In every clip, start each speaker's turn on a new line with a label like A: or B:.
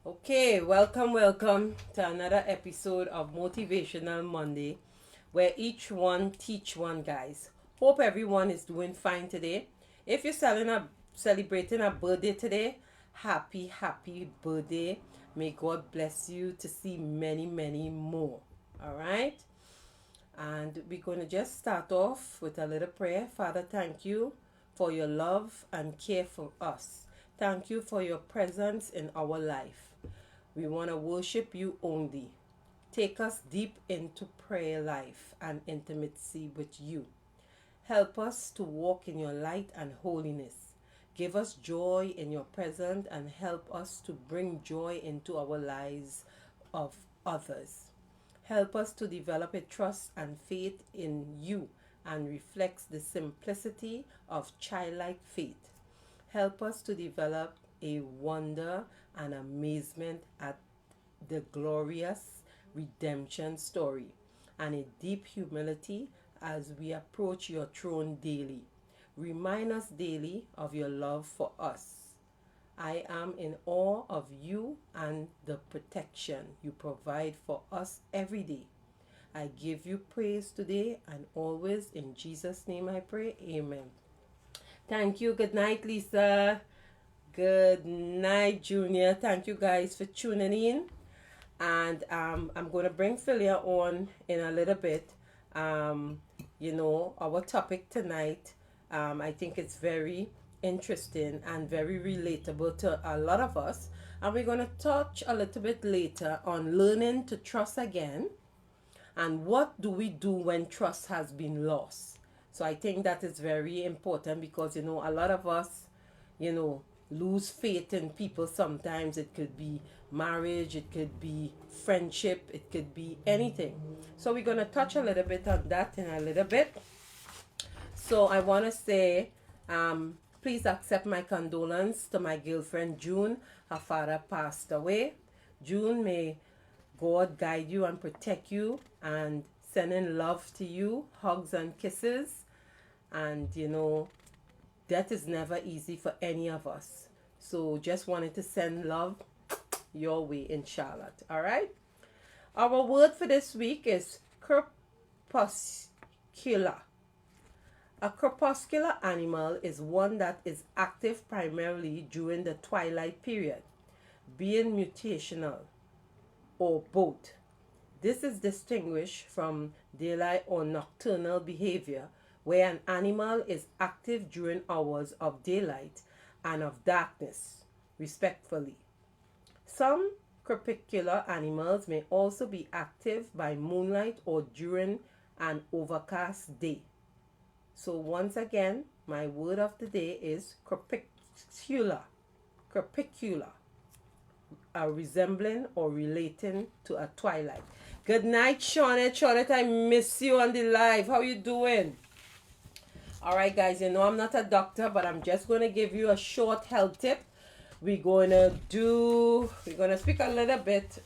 A: Okay, welcome to another episode of Motivational Monday, where each one teach one, guys. Hope everyone is doing fine today. If you're celebrating a birthday today, happy birthday. May God bless you to see many more. All right? And we're going to just start off with a little prayer. Father, thank you for your love and care for us. Thank you for your presence in our life. We want to worship you only. Take us deep into prayer life and intimacy with you. Help us to walk in your light and holiness. Give us joy in your presence and help us to bring joy into our lives of others. Help us to develop a trust and faith in you and reflects the simplicity of childlike faith. Help us to develop a wonder and amazement at the glorious redemption story and a deep humility as we approach your throne daily. Remind us daily of your love for us. I am in awe of you and the protection you provide for us every day. I give you praise today and always. In Jesus' name I pray. Amen. Thank you. Good night, Lisa. Good night, Junior. Thank you guys for tuning in. And I'm going to bring Phillia on in a little bit. Our topic tonight, I think it's very interesting and very relatable to a lot of us. And we're going to touch a little bit later on learning to trust again. And what do we do when trust has been lost? So I think that is very important because, a lot of us, lose faith in people sometimes. It could be marriage, it could be friendship, it could be anything. So we're going to touch a little bit on that in a little bit. So I want to say, please accept my condolence to my girlfriend June. Her father passed away. June, may God guide you and protect you and sending love to you, hugs and kisses. And that is never easy for any of us. So just wanted to send love your way in Charlotte. All right. Our word for this week is crepuscular. A crepuscular animal is one that is active primarily during the twilight period, being mutational or both. This is distinguished from daylight or nocturnal behavior, where an animal is active during hours of daylight and of darkness, respectively. Some crepuscular animals may also be active by moonlight or during an overcast day. So once again, my word of the day is crepuscular. Crepuscular. Resembling or relating to a twilight. Good night, Shawnette. Shawnette, I miss you on the live. How you doing? All right, guys, I'm not a doctor, but I'm just going to give you a short health tip. We're going to speak a little bit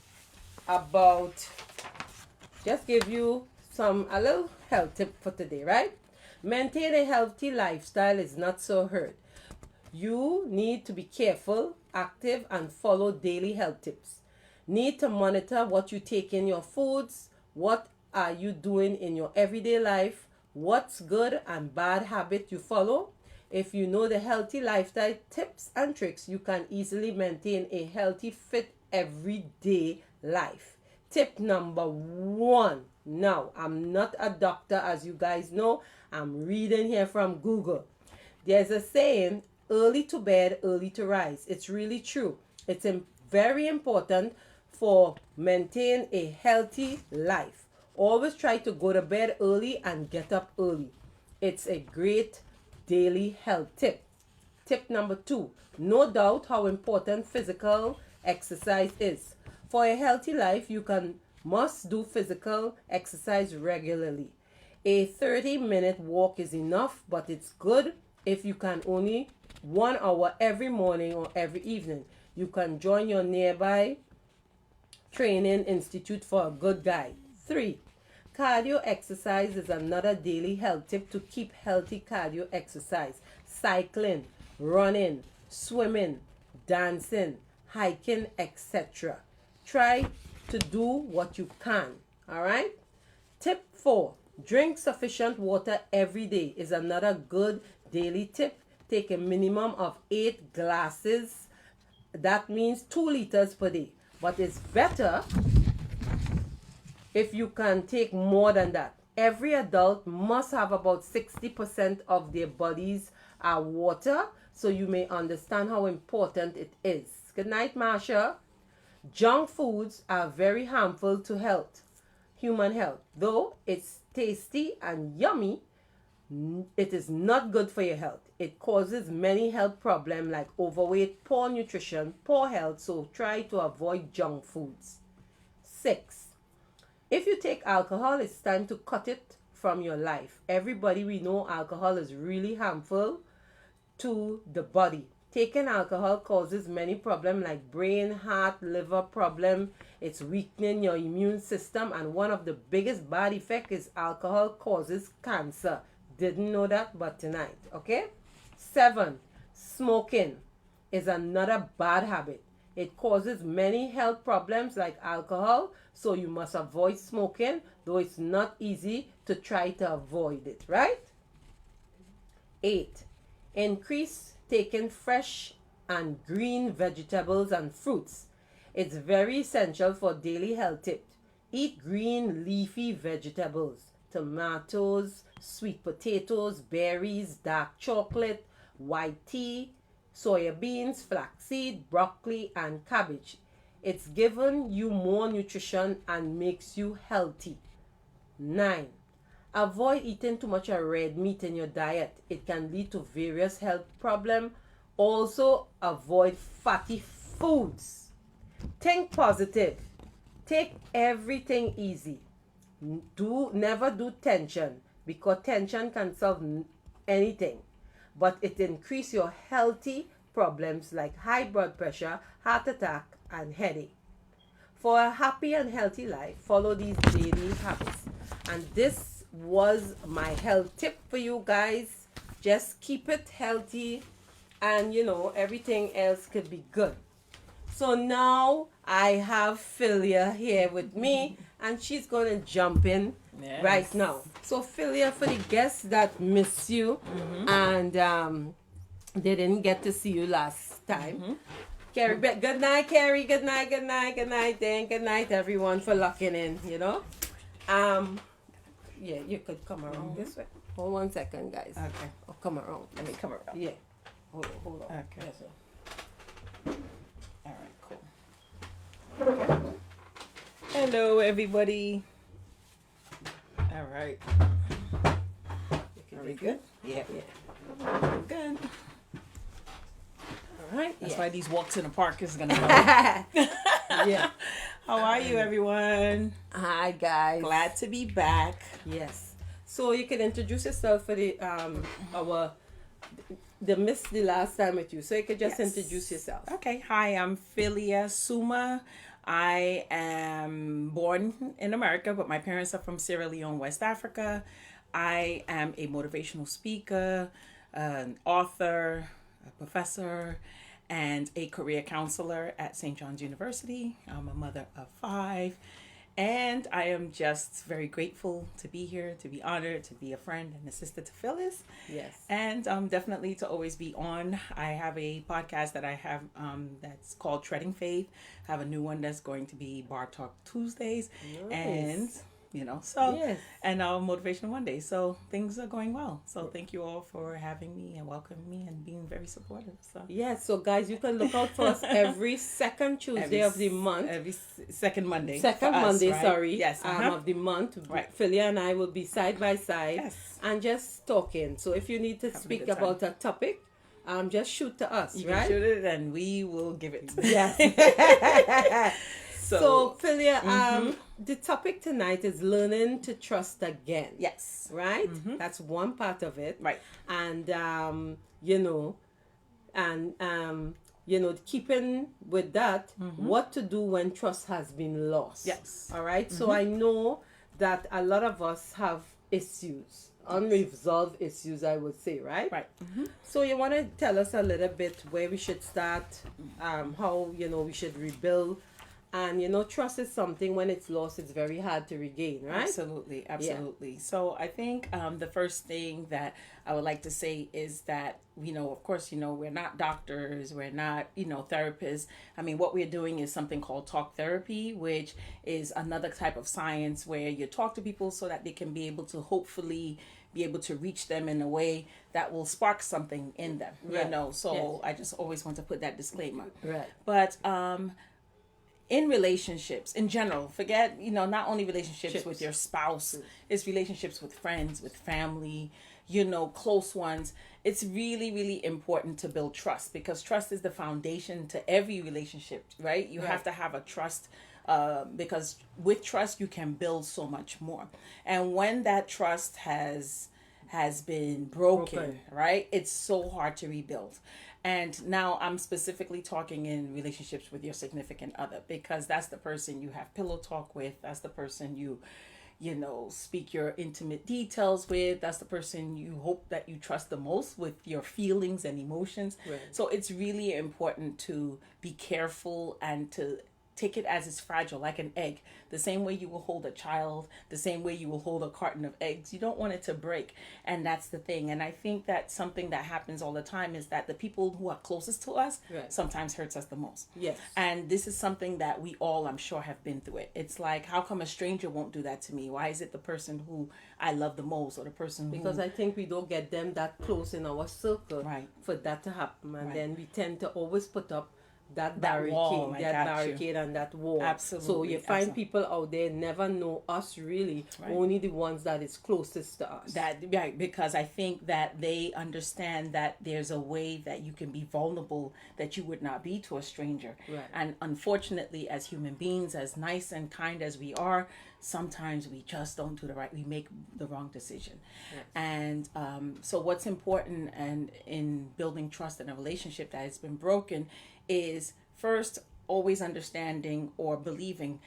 A: about, just give you a little health tip for today, right? Maintain a healthy lifestyle is not so hard. You need to be careful, active, and follow daily health tips. Need to monitor what you take in your foods, what are you doing in your everyday life, what's good and bad habit you follow. If you know the healthy lifestyle tips and tricks, you can easily maintain a healthy, fit, everyday life. Tip number 1. Now, I'm not a doctor, as you guys know. I'm reading here from Google. There's a saying, early to bed, early to rise. It's really true. It's very important for maintain a healthy life. Always try to go to bed early and get up early. It's a great daily health tip. Tip number 2. No doubt how important physical exercise is. For a healthy life, you must do physical exercise regularly. A 30-minute walk is enough, but it's good if you can only 1 hour every morning or every evening. You can join your nearby training institute for a good guide. 3. Cardio exercise is another daily health tip to keep healthy cardio exercise. Cycling, running, swimming, dancing, hiking, etc. Try to do what you can. All right. Tip 4. Drink sufficient water every day is another good daily tip. Take a minimum of 8 glasses. That means 2 liters per day. But it's better if you can take more than that. Every adult must have about 60% of their bodies are water, so you may understand how important it is. Good night, Marsha. Junk foods are very harmful to health, human health. Though it's tasty and yummy, it is not good for your health. It causes many health problems like overweight, poor nutrition, poor health, so try to avoid junk foods. 6. If you take alcohol, it's time to cut it from your life. Everybody, we know alcohol is really harmful to the body. Taking alcohol causes many problems like brain, heart, liver problem. It's weakening your immune system, and one of the biggest bad effects is alcohol causes cancer. Didn't know that, but tonight, okay? 7. Smoking is another bad habit. It causes many health problems like alcohol, so you must avoid smoking, though it's not easy to try to avoid it, right? 8. Increase taking fresh and green vegetables and fruits. It's very essential for daily health tips. Eat green leafy vegetables, tomatoes, sweet potatoes, berries, dark chocolate, white tea, soya beans, flaxseed, broccoli, and cabbage. It's given you more nutrition and makes you healthy. 9. Avoid eating too much of red meat in your diet. It can lead to various health problems. Also, avoid fatty foods. Think positive. Take everything easy. Never do tension, because tension can solve anything. But it increase your healthy problems like high blood pressure, heart attack, and headache. For a happy and healthy life, follow these daily habits. And this was my health tip for you guys. Just keep it healthy, and everything else could be good. So now I have Phillia here with me, and she's going to jump in right now. So Phillia, for the guests that miss you and they didn't get to see you last time. Carrie, good night, Carrie. Good night, good night, good night. Then good night, everyone, for locking in. Yeah, you could come around this way. Hold 1 second, guys.
B: Okay.
A: Oh, come around.
B: Let me come around.
A: Yeah. Hold on.
B: Okay.
A: Yes, sir.
B: All right, cool. Okay. Hello, everybody. All right. Are we good? Yeah. We're good.
A: All right.
B: That's why these walks in the park is gonna help.
A: Yeah.
B: How are you, everyone?
A: Hi, guys.
B: Glad to be back.
A: Yes. So you can introduce yourself for the missed the last time with you. So you could just introduce yourself.
B: Okay. Hi, I'm Phillia Suma. I am born in America, but my parents are from Sierra Leone, West Africa. I am a motivational speaker, an author, a professor, and a career counselor at St. John's University. I'm a mother of 5. And I am just very grateful to be here, to be honored, to be a friend and a sister to Phyllis.
A: Yes.
B: And definitely to always be on. I have a podcast that I have that's called Treading Faith. I have a new one that's going to be Bar Talk Tuesdays.
A: Nice.
B: And and Motivational Monday. So things are going well. So thank you all for having me and welcoming me and being very supportive. So
A: so guys, you can look out for us every second Tuesday of the month.
B: Every second Monday.
A: Second Monday, right? Sorry.
B: Yes.
A: Of the month.
B: Right.
A: Phillia and I will be side by side and just talking. So if you need to speak about a topic, just shoot to us,
B: you
A: right?
B: can shoot it and we will give it.
A: Yes. So Phillia, the topic tonight is learning to trust again.
B: Yes.
A: Right? That's one part of it.
B: Right.
A: And keeping with that, what to do when trust has been lost.
B: Yes.
A: All right. So I know that a lot of us have issues. unresolved issues, I would say, right?
B: Right.
A: So you want to tell us a little bit where we should start, how, we should rebuild. And, trust is something when it's lost, it's very hard to regain, right?
B: Absolutely, absolutely. So I think the first thing that I would like to say is that, of course, we're not doctors, we're not, therapists. I mean, what we're doing is something called talk therapy, which is another type of science where you talk to people so that they can be able to hopefully be able to reach them in a way that will spark something in them,
A: Right.
B: So
A: Yes.
B: I just always want to put that disclaimer.
A: Right.
B: But in relationships in general, forget, not only relationships
A: Chips.
B: with your spouse, it's relationships with friends, with family, close ones. It's really, really important to build trust, because trust is the foundation to every relationship, right? You have to have a trust, because with trust you can build so much more. And when that trust has been broken, right, it's so hard to rebuild. And now I'm specifically talking in relationships with your significant other, because that's the person you have pillow talk with. That's the person you speak your intimate details with. That's the person you hope that you trust the most with your feelings and emotions.
A: Right.
B: So it's really important to be careful and to take it as it's fragile, like an egg. The same way you will hold a child, the same way you will hold a carton of eggs. You don't want it to break. And that's the thing. And I think that something that happens all the time is that the people who are closest to us sometimes hurts us the most.
A: Yes.
B: And this is something that we all, I'm sure, have been through it. It's like, how come a stranger won't do that to me? Why is it the person who I love the most, or the person
A: Because I think we don't get them that close in our circle for that to happen. And then we tend to always put up that barricade,
B: wall,
A: barricade and that wall.
B: Absolutely.
A: So you find people out there never know us really, only the ones that is closest to us.
B: Because I think that they understand that there's a way that you can be vulnerable that you would not be to a stranger.
A: Right.
B: And unfortunately, as human beings, as nice and kind as we are, sometimes we just don't do we make the wrong decision.
A: Yes.
B: And so what's important and in building trust in a relationship that has been broken is, first, always understanding or believing.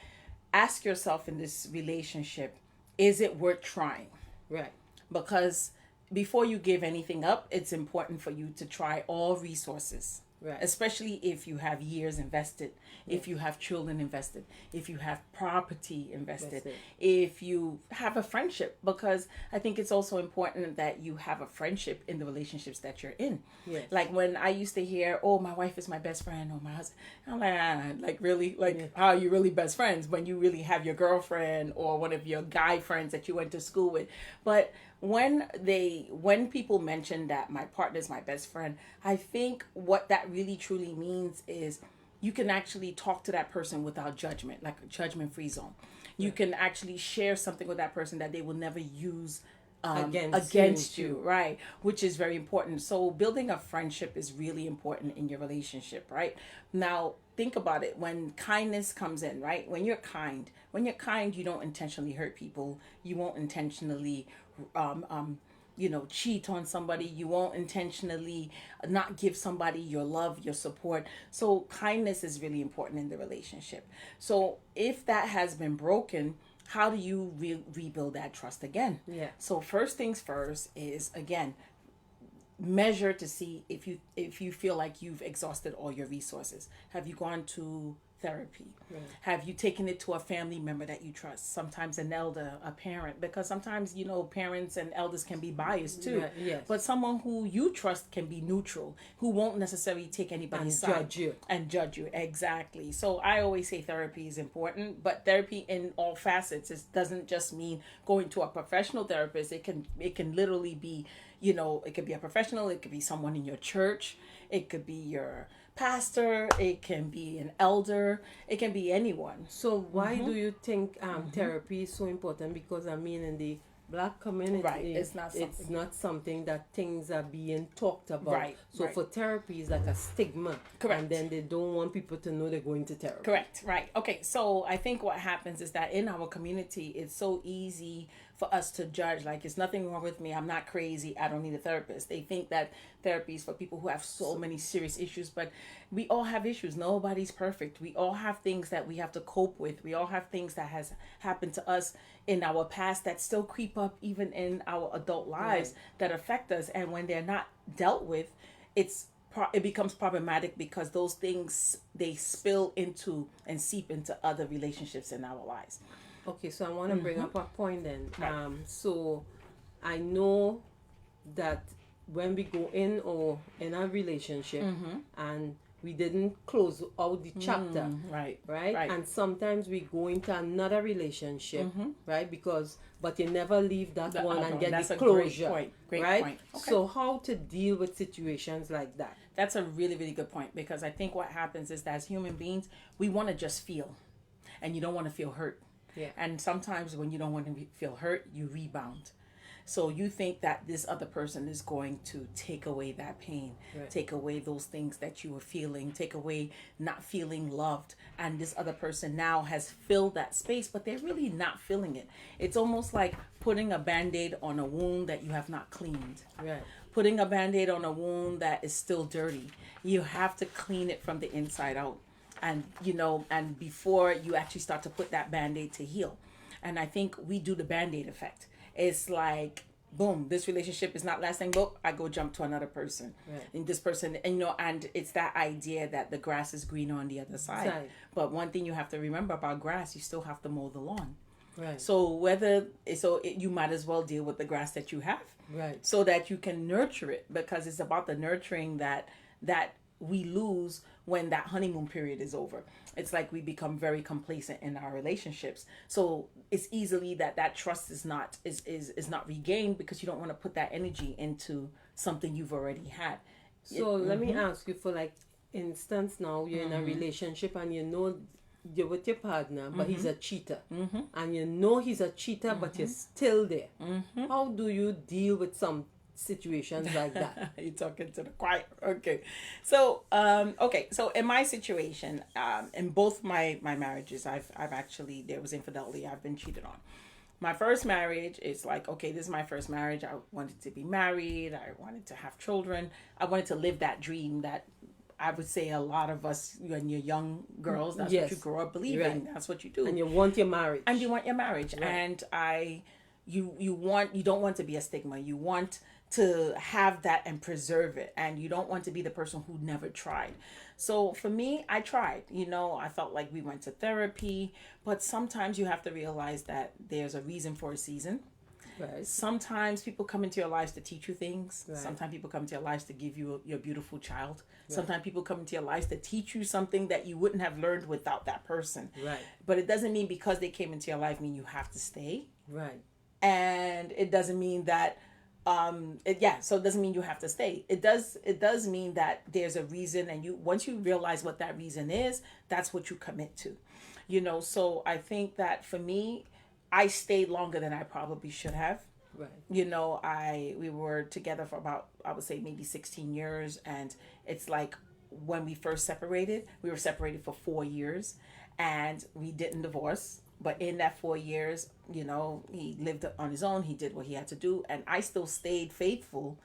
B: Ask yourself in this relationship, is it worth trying?
A: Right.
B: Because before you give anything up, it's important for you to try all resources.
A: Right.
B: Especially if you have years invested, if you have children invested, if you have property invested, if you have a friendship, because I think it's also important that you have a friendship in the relationships that you're in.
A: Yes.
B: Like when I used to hear, oh, my wife is my best friend, or my husband, I'm like really? Like, how are you really best friends when you really have your girlfriend or one of your guy friends that you went to school with? But when people mention that my partner's my best friend, I think what that really truly means is you can actually talk to that person without judgment, like a judgment-free zone. You can actually share something with that person that they will never use against you, right? Which is very important. So building a friendship is really important in your relationship, right? Now, think about it. When kindness comes in, right? When you're kind, you don't intentionally hurt people. You won't intentionally cheat on somebody. You won't intentionally not give somebody your love, your support. So kindness is really important in the relationship. So if that has been broken, how do you rebuild that trust again?
A: Yeah.
B: So first things first is, again, measure to see if you feel like you've exhausted all your resources. Have you gone to therapy?
A: Right.
B: Have you taken it to a family member that you trust? Sometimes an elder, a parent, because sometimes parents and elders can be biased too.
A: Yeah, yes.
B: But someone who you trust can be neutral, who won't necessarily take anybody's side and judge you. Exactly. So I always say therapy is important, but therapy in all facets. It doesn't just mean going to a professional therapist. It can literally be, it could be a professional. It could be someone in your church. It could be your pastor. It can be an elder. It can be anyone.
A: So why do you think therapy is so important? Because in the Black community,
B: it's not
A: something that things are being talked about.
B: Right.
A: So for therapy, it's like a stigma.
B: Correct.
A: And then they don't want people to know they're going to therapy.
B: Correct. Right. Okay. So I think what happens is that in our community, it's so easy for us to judge. Like, there's nothing wrong with me. I'm not crazy. I don't need a therapist. They think that therapy is for people who have so many serious issues, but we all have issues. Nobody's perfect. We all have things that we have to cope with. We all have things that has happened to us in our past that still creep up even in our adult lives that affect us. And when they're not dealt with, it becomes problematic because those things, they spill into and seep into other relationships in our lives.
A: Okay, so I want to bring up a point then.
B: Right.
A: So I know that when we go in or in a relationship and we didn't close out the chapter,
B: Right.
A: right? And sometimes we go into another relationship, right? But you never leave that one and get
B: That's
A: the
B: a great
A: closure,
B: point. Great
A: right?
B: point. Okay.
A: So how to deal with situations like that?
B: That's a really, really good point, because I think what happens is that as human beings, we want to just feel, and you don't want to feel hurt.
A: Yeah.
B: And sometimes when you don't want to feel hurt, you rebound. So you think that this other person is going to take away that pain, take away those things that you were feeling, take away not feeling loved. And this other person now has filled that space, but they're really not filling it. It's almost like putting a Band-Aid on a wound that you have not cleaned.
A: Right.
B: Putting a Band-Aid on a wound that is still dirty. You have to clean it from the inside out. And, and before you actually start to put that Band-Aid to heal. And I think we do the Band-Aid effect. It's like, boom, this relationship is not lasting, but I go jump to another person.
A: Right.
B: And this person, and it's that idea that the grass is greener on the other side. But one thing you have to remember about grass, you still have to mow the lawn.
A: Right.
B: So you might as well deal with the grass that you have.
A: Right.
B: So that you can nurture it, because it's about the nurturing that we lose when that honeymoon period is over. It's like we become very complacent in our relationships. So it's easily that trust is not regained, because you don't want to put that energy into something you've already had.
A: So let me ask you, for like instance, now you're in a relationship and you're with your partner, but he's a cheater. And he's a cheater, but you're still there. How do you deal with some situations like that?
B: You're talking to the choir. Okay. So so in my situation, in both my marriages, I've actually, there was infidelity. I've been cheated on. My first marriage is like, okay, this is my first marriage. I wanted to be married. I wanted to have children. I wanted to live that dream that I would say a lot of us, when you're young girls, that's what you grow up believing.
A: Right.
B: That's what you do.
A: And you want your marriage.
B: Right. And you don't want to be a stigma. You want to have that and preserve it, and you don't want to be the person who never tried. So for me, I tried. I felt like we went to therapy, but sometimes you have to realize that there's a reason for a season.
A: Right.
B: Sometimes people come into your lives to teach you things.
A: Right.
B: Sometimes people come into your lives to give you your beautiful child. Right. Sometimes people come into your lives to teach you something that you wouldn't have learned without that person.
A: Right.
B: But it doesn't mean because they came into your life mean you have to stay.
A: Right.
B: And it doesn't mean that so it doesn't mean you have to stay. It does mean that there's a reason, and once you realize what that reason is, that's what you commit to. So I think that for me, I stayed longer than I probably should have.
A: Right.
B: We were together for about, I would say, maybe 16 years. And it's like, when we first separated, we were separated for 4 years, and we didn't divorce. But in that 4 years, he lived on his own. He did what he had to do. And I still stayed faithful,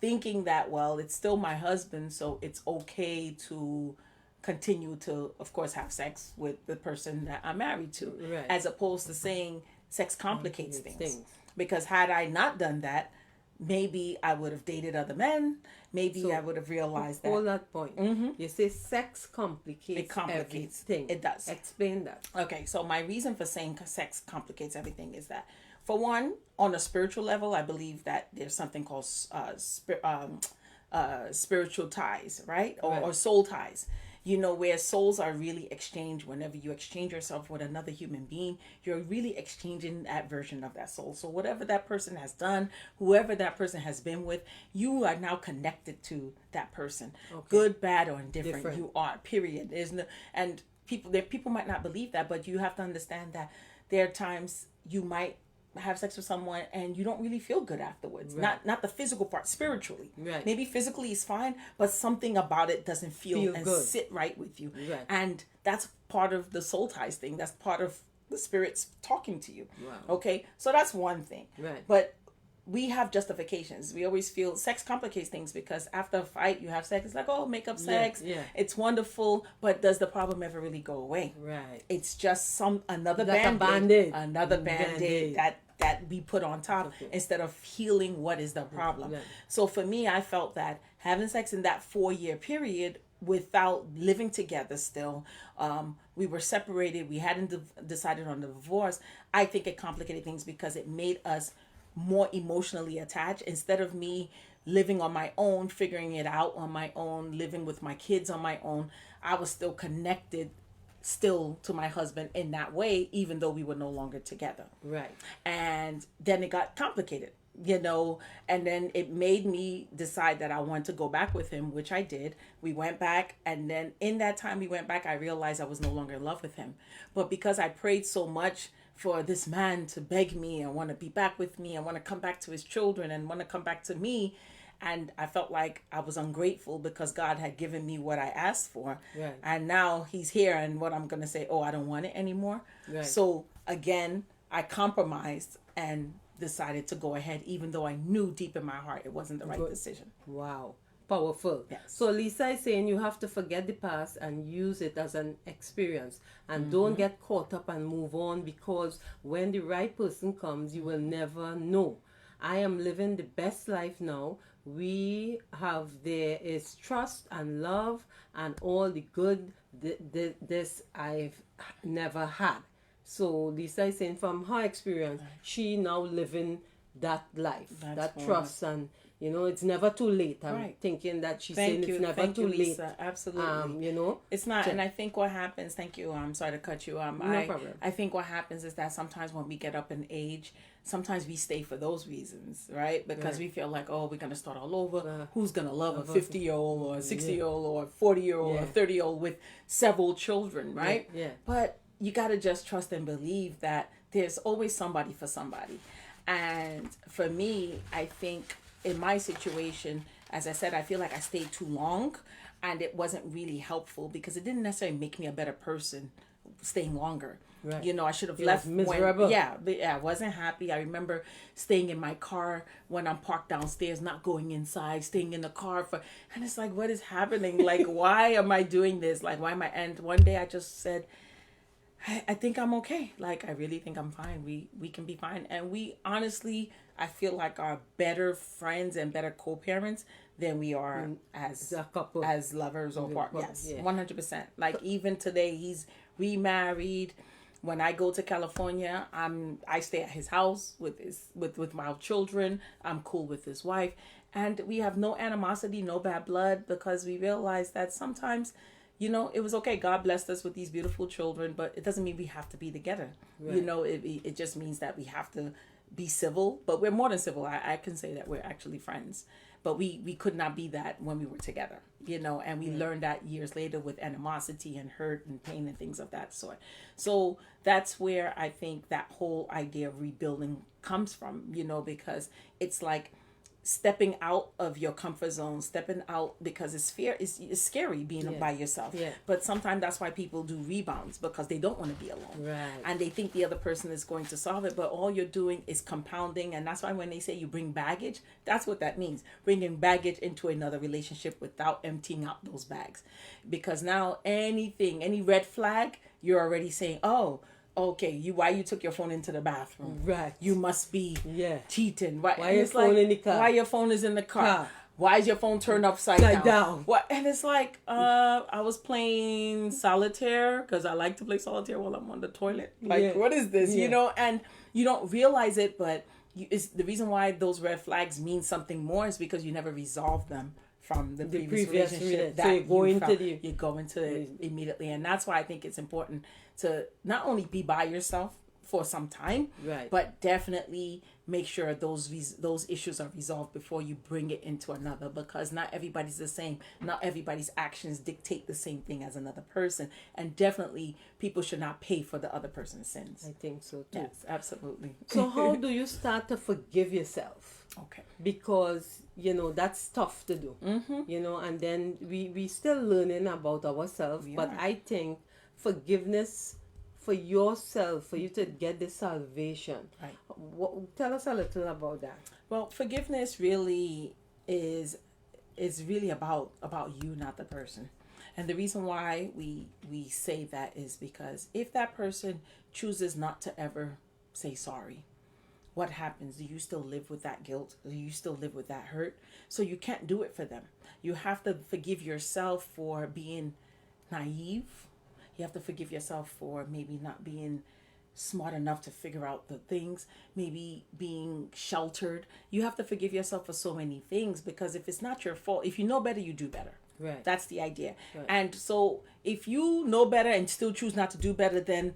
B: thinking that, well, it's still my husband, so it's okay to continue to, of course, have sex with the person that I'm married to.
A: Right.
B: As opposed to saying sex complicates things. Because had I not done that, maybe I would have dated other men. Maybe I would have realized that.
A: Hold that point. You say sex complicates
B: It complicates.
A: everything.
B: It does.
A: Explain that.
B: Okay, so my reason for saying sex complicates everything is that, for one, on a spiritual level, I believe that there's something called spiritual ties, right? Or soul ties. Where souls are really exchanged. Whenever you exchange yourself with another human being, you're really exchanging that version of that soul. So whatever that person has done, whoever that person has been with, you are now connected to that person. Okay. Good, bad, or indifferent. You are, period. And people might not believe that, but you have to understand that there are times you might have sex with someone and you don't really feel good afterwards. Right. Not the physical part, spiritually.
A: Right.
B: Maybe physically is fine, but something about it doesn't feel and
A: good.
B: sit right with you.
A: Right.
B: And that's part of the soul ties thing. That's part of the spirit's talking to you.
A: Wow.
B: Okay, so that's one thing.
A: Right.
B: But we have justifications. We always feel sex complicates things because after a fight, you have sex. It's like, oh, make up sex.
A: Yeah.
B: It's wonderful, but does the problem ever really go away?
A: Right.
B: It's just another
A: Like a
B: band-aid,
A: Band-Aid.
B: another band-aid that we put on top instead of healing what is the problem.
A: Right.
B: So for me, I felt that having sex in that 4-year period without living together still, we were separated. We hadn't decided on the divorce. I think it complicated things because it made us more emotionally attached instead of me living on my own, figuring it out on my own, living with my kids on my own. I was still connected still to my husband in that way, even though we were no longer together.
A: Right.
B: And then it got complicated, and then it made me decide that I wanted to go back with him, which I did. We went back, and then in that time we went back, I realized I was no longer in love with him. But because I prayed so much for this man to beg me and want to be back with me and want to come back to his children and want to come back to me, and I felt like I was ungrateful because God had given me what I asked for.
A: Right.
B: And now he's here, and what I'm going to say, oh, I don't want it anymore.
A: Right.
B: So again, I compromised and decided to go ahead, even though I knew deep in my heart it wasn't the right decision.
A: Wow. Powerful.
B: Yes.
A: So Lisa is saying you have to forget the past and use it as an experience, and don't get caught up and move on, because when the right person comes, you will never know. I am living the best life now. There is trust and love and all the good this I've never had. So Lisa is saying from her experience, she now living that life, that trust, and it's never too late. I'm thinking that she's saying it's never too late.
B: Lisa. Absolutely. It's not. And I think what happens, thank you, I'm sorry to cut you.
A: No problem.
B: I think what happens is that sometimes when we get up in age, sometimes we stay for those reasons, right? Because we feel like, oh, we're going to start all over. Who's going to love a 50-year-old or a 60-year-old or a 40-year-old or a 30-year-old with several children, right?
A: Yeah.
B: But you got to just trust and believe that there's always somebody for somebody. And for me, I think in my situation, as I said, I feel like I stayed too long, and it wasn't really helpful because it didn't necessarily make me a better person staying longer.
A: Right.
B: I should have left
A: miserable.
B: I wasn't happy. I remember staying in my car when I'm parked downstairs, not going inside, staying in the car and it's like, what is happening? Like, why am I doing this? Like, why am I? And one day I just said, I think I'm okay. Like, I really think I'm fine. We can be fine. And we honestly, I feel like are better friends and better co-parents than we are as
A: a couple,
B: as lovers or partners. Yes, 100%. Like, even today, he's remarried. When I go to California, I stay at his house with my children. I'm cool with his wife, and we have no animosity, no bad blood, because we realize that sometimes, it was okay. God blessed us with these beautiful children, but it doesn't mean we have to be together. Right. It just means that we have to be civil, but we're more than civil. I can say that we're actually friends, but we could not be that when we were together, and we learned that years later with animosity and hurt and pain and things of that sort. So that's where I think that whole idea of rebuilding comes from, because it's like stepping out of your comfort zone, stepping out, because it's scary being by yourself. Yeah. But sometimes that's why people do rebounds, because they don't want to be alone.
A: Right.
B: And they think the other person is going to solve it, but all you're doing is compounding. And that's why when they say you bring baggage, that's what that means. Bringing baggage into another relationship without emptying out those bags. Because now any red flag, you're already saying, oh, okay, why you took your phone into the bathroom? Right. You must be cheating. Why
A: your phone in the car?
B: Why your phone is in the car? Why is your phone turned upside down? What? And it's like, I was playing solitaire because I like to play solitaire while I'm on the toilet. Like, what is this? And you don't realize it, but it's the reason why those red flags mean something more is because you never resolved them from the previous relationship.
A: So you
B: go into it immediately. And that's why I think it's important to not only be by yourself for some time, but definitely make sure those issues are resolved before you bring it into another, because not everybody's the same. Not everybody's actions dictate the same thing as another person. And definitely people should not pay for the other person's sins.
A: I think so too.
B: Yes, absolutely.
A: So how do you start to forgive yourself?
B: Okay.
A: Because, that's tough to do. Mm-hmm. And then we still learning about ourselves. But I think forgiveness for yourself, for you to get the salvation.
B: Right.
A: Tell us a little about that.
B: Well, forgiveness really is really about you, not the person. And the reason why we say that is because if that person chooses not to ever say sorry, what happens? Do you still live with that guilt? Do you still live with that hurt? So you can't do it for them. You have to forgive yourself for being naive. You have to forgive yourself for maybe not being smart enough to figure out the things, maybe being sheltered. You have to forgive yourself for so many things, because if it's not your fault, if you know better, you do better.
A: Right.
B: That's the idea.
A: Right.
B: And so if you know better and still choose not to do better, then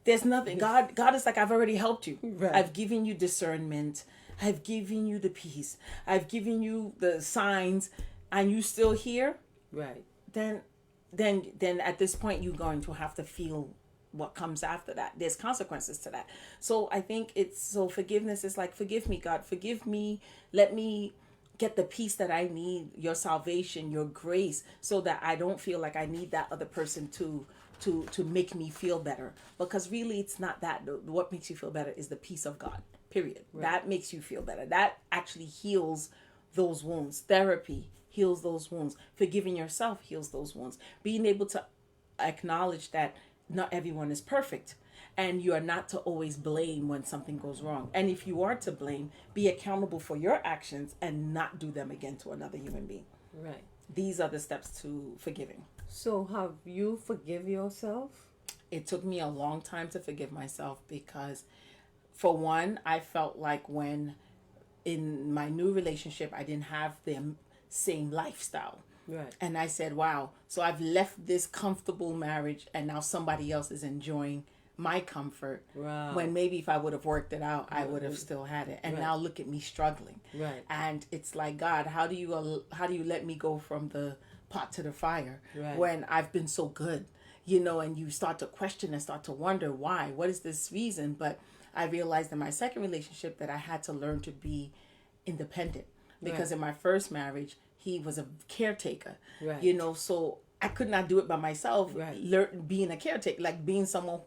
B: there's nothing. God is like, I've already helped you.
A: Right.
B: I've given you discernment. I've given you the peace. I've given you the signs, and you still here.
A: Right.
B: Then at this point, you're going to have to feel what comes after that. There's consequences to that. So I think forgiveness is like, forgive me, God, forgive me. Let me get the peace that I need, your salvation, your grace, so that I don't feel like I need that other person to make me feel better. Because really, it's not that. What makes you feel better is the peace of God, period. Right. That makes you feel better. That actually heals those wounds. Therapy heals those wounds. Forgiving yourself heals those wounds. Being able to acknowledge that not everyone is perfect, and you are not to always blame when something goes wrong. And if you are to blame, be accountable for your actions and not do them again to another human being.
A: Right.
B: These are the steps to forgiving.
A: So have you forgive yourself?
B: It took me a long time to forgive myself, because for one, I felt like when in my new relationship, I didn't have the same lifestyle.
A: Right.
B: And I said, wow, so I've left this comfortable marriage and now somebody else is enjoying my comfort.
A: Wow.
B: When maybe if I would have worked it out, I would have still had it. And now look at me struggling.
A: Right.
B: And it's like, God, how do you let me go from the pot to the fire
A: Right.
B: when I've been so good? And you start to question and start to wonder why. What is this reason? But I realized in my second relationship that I had to learn to be independent, because in my first marriage, he was a caretaker,
A: right.
B: So I could not do it by myself.
A: Right.
B: Being a caretaker, like being someone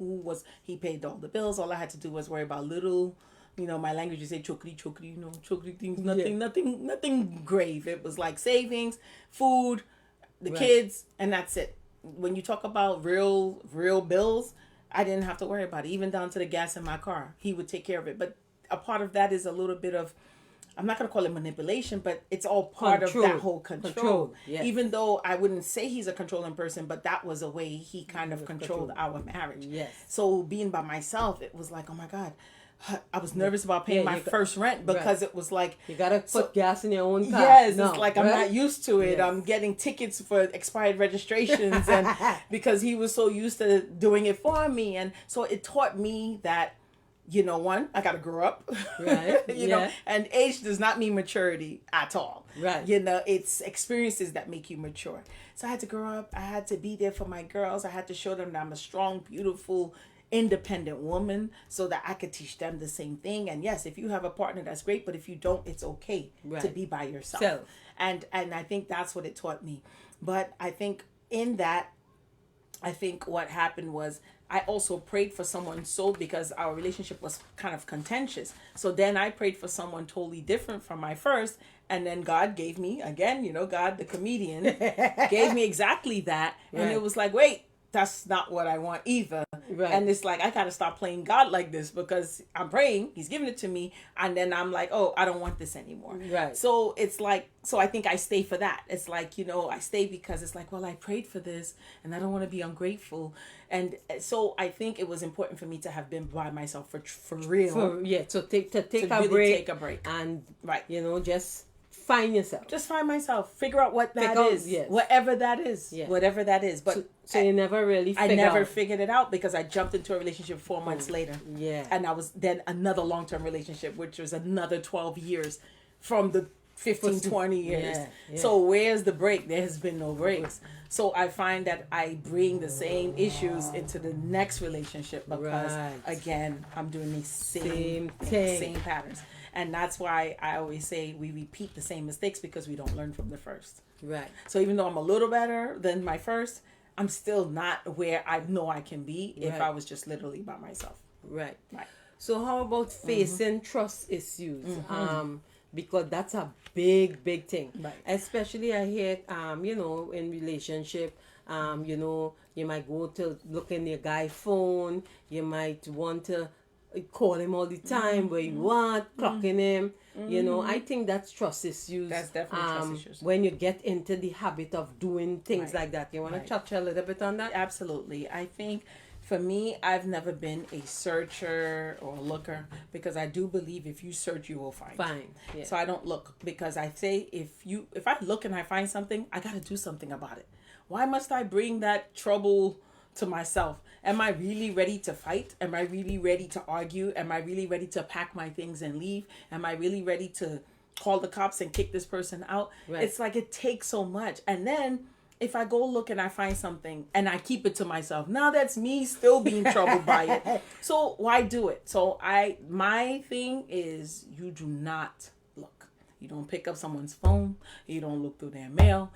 B: he paid all the bills. All I had to do was worry about little, my language, you say chokri, chokri things, nothing grave. It was like savings, food, the kids, and that's it. When you talk about real bills, I didn't have to worry about it, even down to the gas in my car. He would take care of it. But a part of that is a little bit of, I'm not going to call it manipulation, but it's all part of that whole control.
A: Yes.
B: Even though I wouldn't say he's a controlling person, but that was a way he kind of controlled our marriage.
A: Yes.
B: So being by myself, it was like, oh my God, I was nervous about paying my first rent, because it was like,
A: you got to put gas in your own car.
B: Yes, it's like, I'm not used to it.
A: Yes.
B: I'm getting tickets for expired registrations, and because he was so used to doing it for me. And so it taught me that, one, I got to grow up,
A: right?
B: And age does not mean maturity at all.
A: Right.
B: It's experiences that make you mature. So I had to grow up. I had to be there for my girls. I had to show them that I'm a strong, beautiful, independent woman, so that I could teach them the same thing. And yes, if you have a partner, that's great. But if you don't, it's okay to be by yourself. And I think that's what it taught me. But I think in that, what happened was, I also prayed for someone because our relationship was kind of contentious. So then I prayed for someone totally different from my first. And then God gave me, again, God, the comedian, gave me exactly that. Right. And it was like, wait, that's not what I want either. Right. And it's like, I got to stop playing God like this, because I'm praying, he's giving it to me. And then I'm like, oh, I don't want this anymore.
A: Right.
B: So it's like, I think I stay for that. It's like, I stay because it's like, well, I prayed for this and I don't want to be ungrateful. And so I think it was important for me to have been by myself for real.
A: So take a break. And, just find yourself.
B: Just find myself. Figure out what that is. Yes. Whatever that is. Yes. Whatever that is. But
A: so you never really
B: figured it out, because I jumped into a relationship 4 months later.
A: Yeah.
B: And I was then another long-term relationship, which was another 12 years from the 15, 20 years. Yeah. So where's the break? There has been no breaks. So I find that I bring the same issues into the next relationship, because again, I'm doing the same patterns. And that's why I always say we repeat the same mistakes, because we don't learn from the first.
A: Right.
B: So even though I'm a little better than my first, I'm still not where I know I can be if
A: Right.
B: I was just literally by myself.
A: Right.
B: Right.
A: So how about facing trust issues? Because that's a big, big thing.
B: Right.
A: Especially I hear, in relationship, you might go to look in your guy phone. You might want to call him all the time where you want, clocking him. I think that's trust issues.
B: That's definitely trust issues.
A: When you get into the habit of doing things
B: Right.
A: like that. You want
B: Right.
A: to touch a little bit on that?
B: Absolutely. I think for me, I've never been a searcher or a looker because I do believe if you search, you will find.
A: Fine. Yeah.
B: So I don't look because I say if I look and I find something, I got to do something about it. Why must I bring that trouble to myself? Am I really ready to fight? Am I really ready to argue? Am I really ready to pack my things and leave? Am I really ready to call the cops and kick this person out?
A: Right.
B: It's like it takes so much. And then if I go look and I find something and I keep it to myself, now that's me still being troubled by it. So why do it? So my thing is you do not look. You don't pick up someone's phone. You don't look through their mail.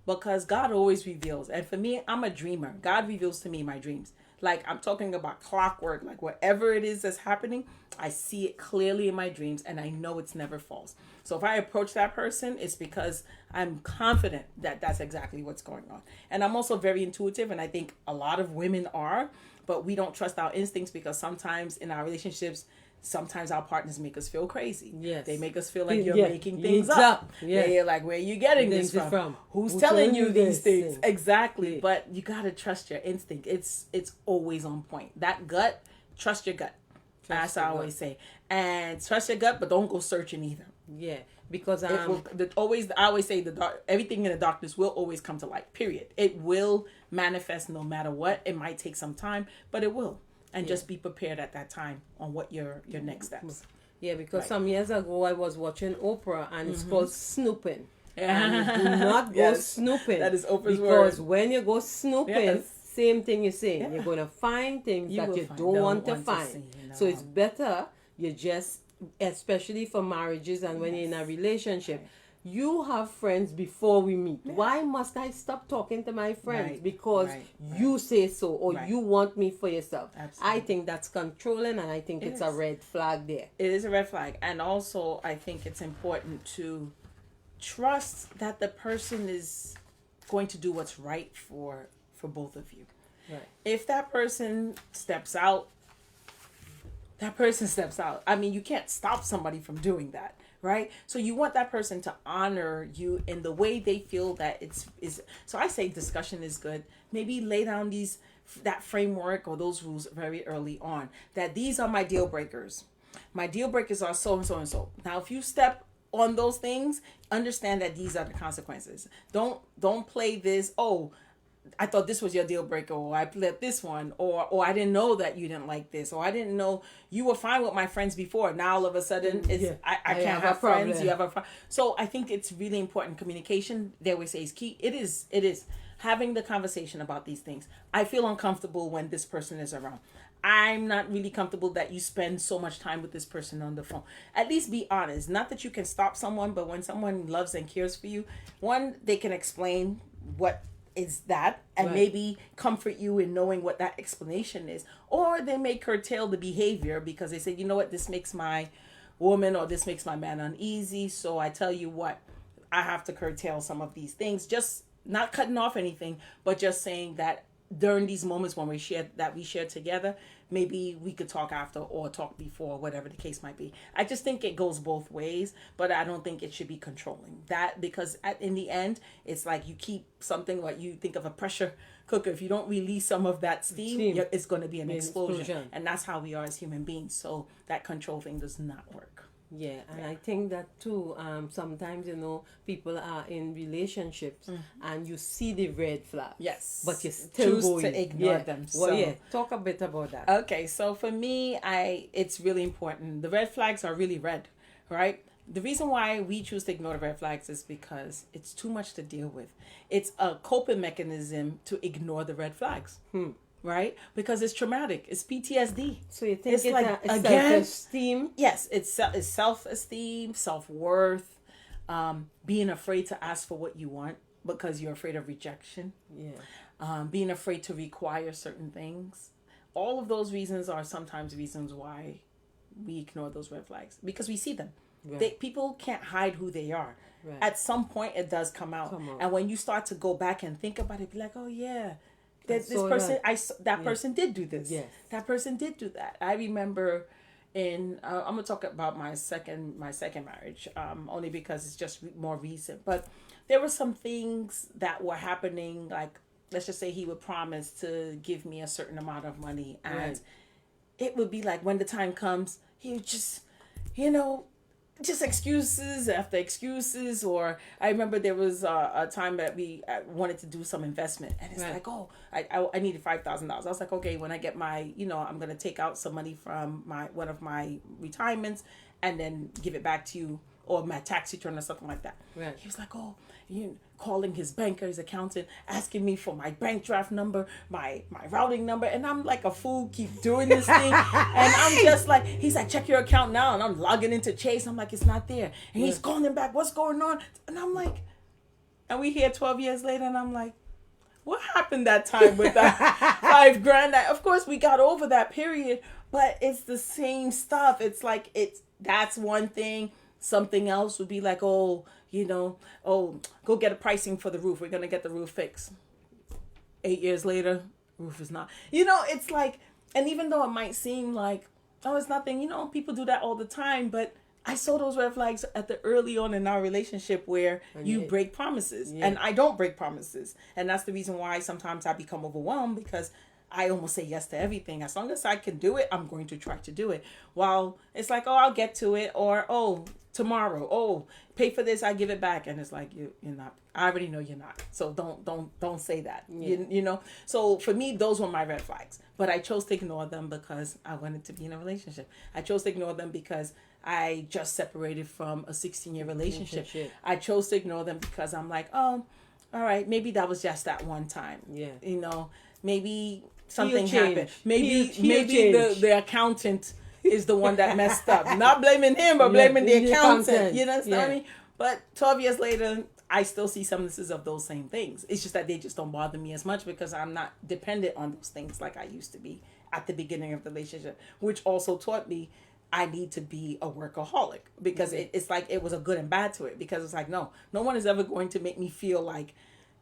B: Because God always reveals. And for me, I'm a dreamer. God reveals to me my dreams. Like I'm talking about clockwork, like whatever it is that's happening, I see it clearly in my dreams and I know it's never false. So if I approach that person, it's because I'm confident that that's exactly what's going on. And I'm also very intuitive, and I think a lot of women are, but we don't trust our instincts because sometimes in our relationships, sometimes our partners make us feel crazy.
A: Yes.
B: They make us feel like you're
A: Yeah.
B: making things
A: It's
B: up.
A: up. Yeah.
B: They're like, where are you getting this
A: Things
B: from? Who's
A: Who
B: telling you
A: this
B: these things?
A: thing?
B: Exactly.
A: Yeah.
B: But you got to trust your instinct. It's always on point. That gut, trust your gut. That's what I always say. And trust your gut, but don't go searching either.
A: Yeah, because
B: I always say everything in the darkness will always come to light. Period. It will manifest no matter what. It might take some time, but it will. And just be prepared at that time on what your next steps.
A: Yeah, because
B: Right.
A: some years ago I was watching Oprah and it's called snooping.
B: Yeah.
A: And you do not go
B: Yes.
A: snooping.
B: That is Oprah's
A: because
B: word.
A: when you go snooping,
B: Yes.
A: same thing you're saying.
B: Yeah.
A: You're going to find things
B: You
A: that
B: will
A: you
B: find-
A: don't
B: don't
A: want to
B: want to
A: find.
B: see, no.
A: So it's better you just, especially for marriages and when you're in a relationship,
B: Right.
A: you have friends before we meet. Why must I stop talking to my friends?
B: Right.
A: Because
B: Right.
A: you say so or
B: Right.
A: you want me for yourself.
B: Absolutely.
A: I think that's controlling and I think
B: It
A: it's a
B: is.
A: red flag there.
B: It is a red flag. And also, I think it's important to trust that the person is going to do what's right for both of you.
A: Right.
B: If that person steps out, that person steps out. I mean, you can't stop somebody from doing that, right? So you want that person to honor you in the way they feel that is. So I say discussion is good. Maybe lay down that framework or those rules very early on. That these are my deal breakers. My deal breakers are so and so and so. Now, if you step on those things, understand that these are the consequences. Don't play this. Oh, I thought this was your deal breaker, or I played this one, or I didn't know that you didn't like this, or I didn't know you were fine with my friends before. Now all of a sudden, it's
A: Yeah.
B: I can't
A: have a
B: have friends.
A: problem.
B: You have a problem. So I think it's really important. Communication, they always say, is key. It is having the conversation about these things. I feel uncomfortable when this person is around. I'm not really comfortable that you spend so much time with this person on the phone. At least be honest. Not that you can stop someone, but when someone loves and cares for you, one, they can explain what is that and
A: Right.
B: maybe comfort you in knowing what that explanation is. Or they may curtail the behavior because they say, you know what, this makes my woman or this makes my man uneasy. So I tell you what, I have to curtail some of these things. Just not cutting off anything, but just saying that during these moments when we share together, maybe we could talk after or talk before, whatever the case might be. I just think it goes both ways, but I don't think it should be controlling that, because in the end, it's like you keep something like you think of a pressure cooker. If you don't release some of that steam. It's going to be an explosion. And that's how we are as human beings. So that control thing does not work.
A: Yeah, and I think that too, sometimes, people are in relationships and you see the red flags.
B: Yes.
A: But you still
B: choose
A: going.
B: to ignore
A: Yeah.
B: them.
A: Well,
B: So-
A: yeah, talk a bit about that.
B: Okay, so for me, it's really important. The red flags are really red, right? The reason why we choose to ignore the red flags is because it's too much to deal with. It's a coping mechanism to ignore the red flags, right? Because it's traumatic. It's PTSD.
A: So you think
B: It's
A: it's
B: like,
A: a
B: again-
A: self-esteem?
B: Yes, it's self-esteem, self-worth, being afraid to ask for what you want because you're afraid of rejection.
A: Yeah.
B: being afraid to require certain things. All of those reasons are sometimes reasons why we ignore those red flags because we see them. Right. People can't hide who they are. Right. At some point, it does come out. And when you start to go back and think about it, be like, oh yeah, this person, that person did do this. Yes. That person did do that. I remember I'm gonna talk about my second marriage, only because it's just more recent. But there were some things that were happening, like let's just say he would promise to give me a certain amount of money, and it would be like when the time comes, he would just, just excuses after excuses. Or I remember there was a time that we wanted to do some investment, and it's like, oh, I needed $5,000. I was like, okay, when I get my, I'm gonna take out some money from one of my retirements and then give it back to you, or my tax return or something like that. Right. He was like, oh, calling his banker, his accountant, asking me for my bank draft number, my routing number, and I'm like a fool, keep doing this thing, and I'm just like, he's like, check your account now, and I'm logging into Chase, I'm like, it's not there, and he's calling him back, what's going on? And I'm like, and we here 12 years later, and I'm like, what happened that time with that $5,000? Of course, we got over that period, but it's the same stuff. It's like, that's one thing. Something else would be like, go get a pricing for the roof. We're going to get the roof fixed. 8 years later, roof is not. It's like, and even though it might seem like, oh, it's nothing, people do that all the time, but I saw those red flags at the early on in our relationship where you break promises. And I don't break promises. And that's the reason why sometimes I become overwhelmed, because I almost say yes to everything. As long as I can do it, I'm going to try to do it. While it's like, oh, I'll get to it, or, oh, tomorrow, oh, pay for this, I give it back. And it's like, you're not. I already know you're not. So don't say that. Yeah. So for me, those were my red flags. But I chose to ignore them because I wanted to be in a relationship. I chose to ignore them because I just separated from a 16-year relationship. I chose to ignore them because I'm like, oh, all right, maybe that was just that one time. Yeah. Maybe something happened. Maybe the accountant is the one that messed up. Not blaming him, but blaming the accountant. You know what I mean? But 12 years later, I still see some of those same things. It's just that they just don't bother me as much because I'm not dependent on those things like I used to be at the beginning of the relationship, which also taught me I need to be a workaholic, because it's like it was a good and bad to it, because it's like, no one is ever going to make me feel like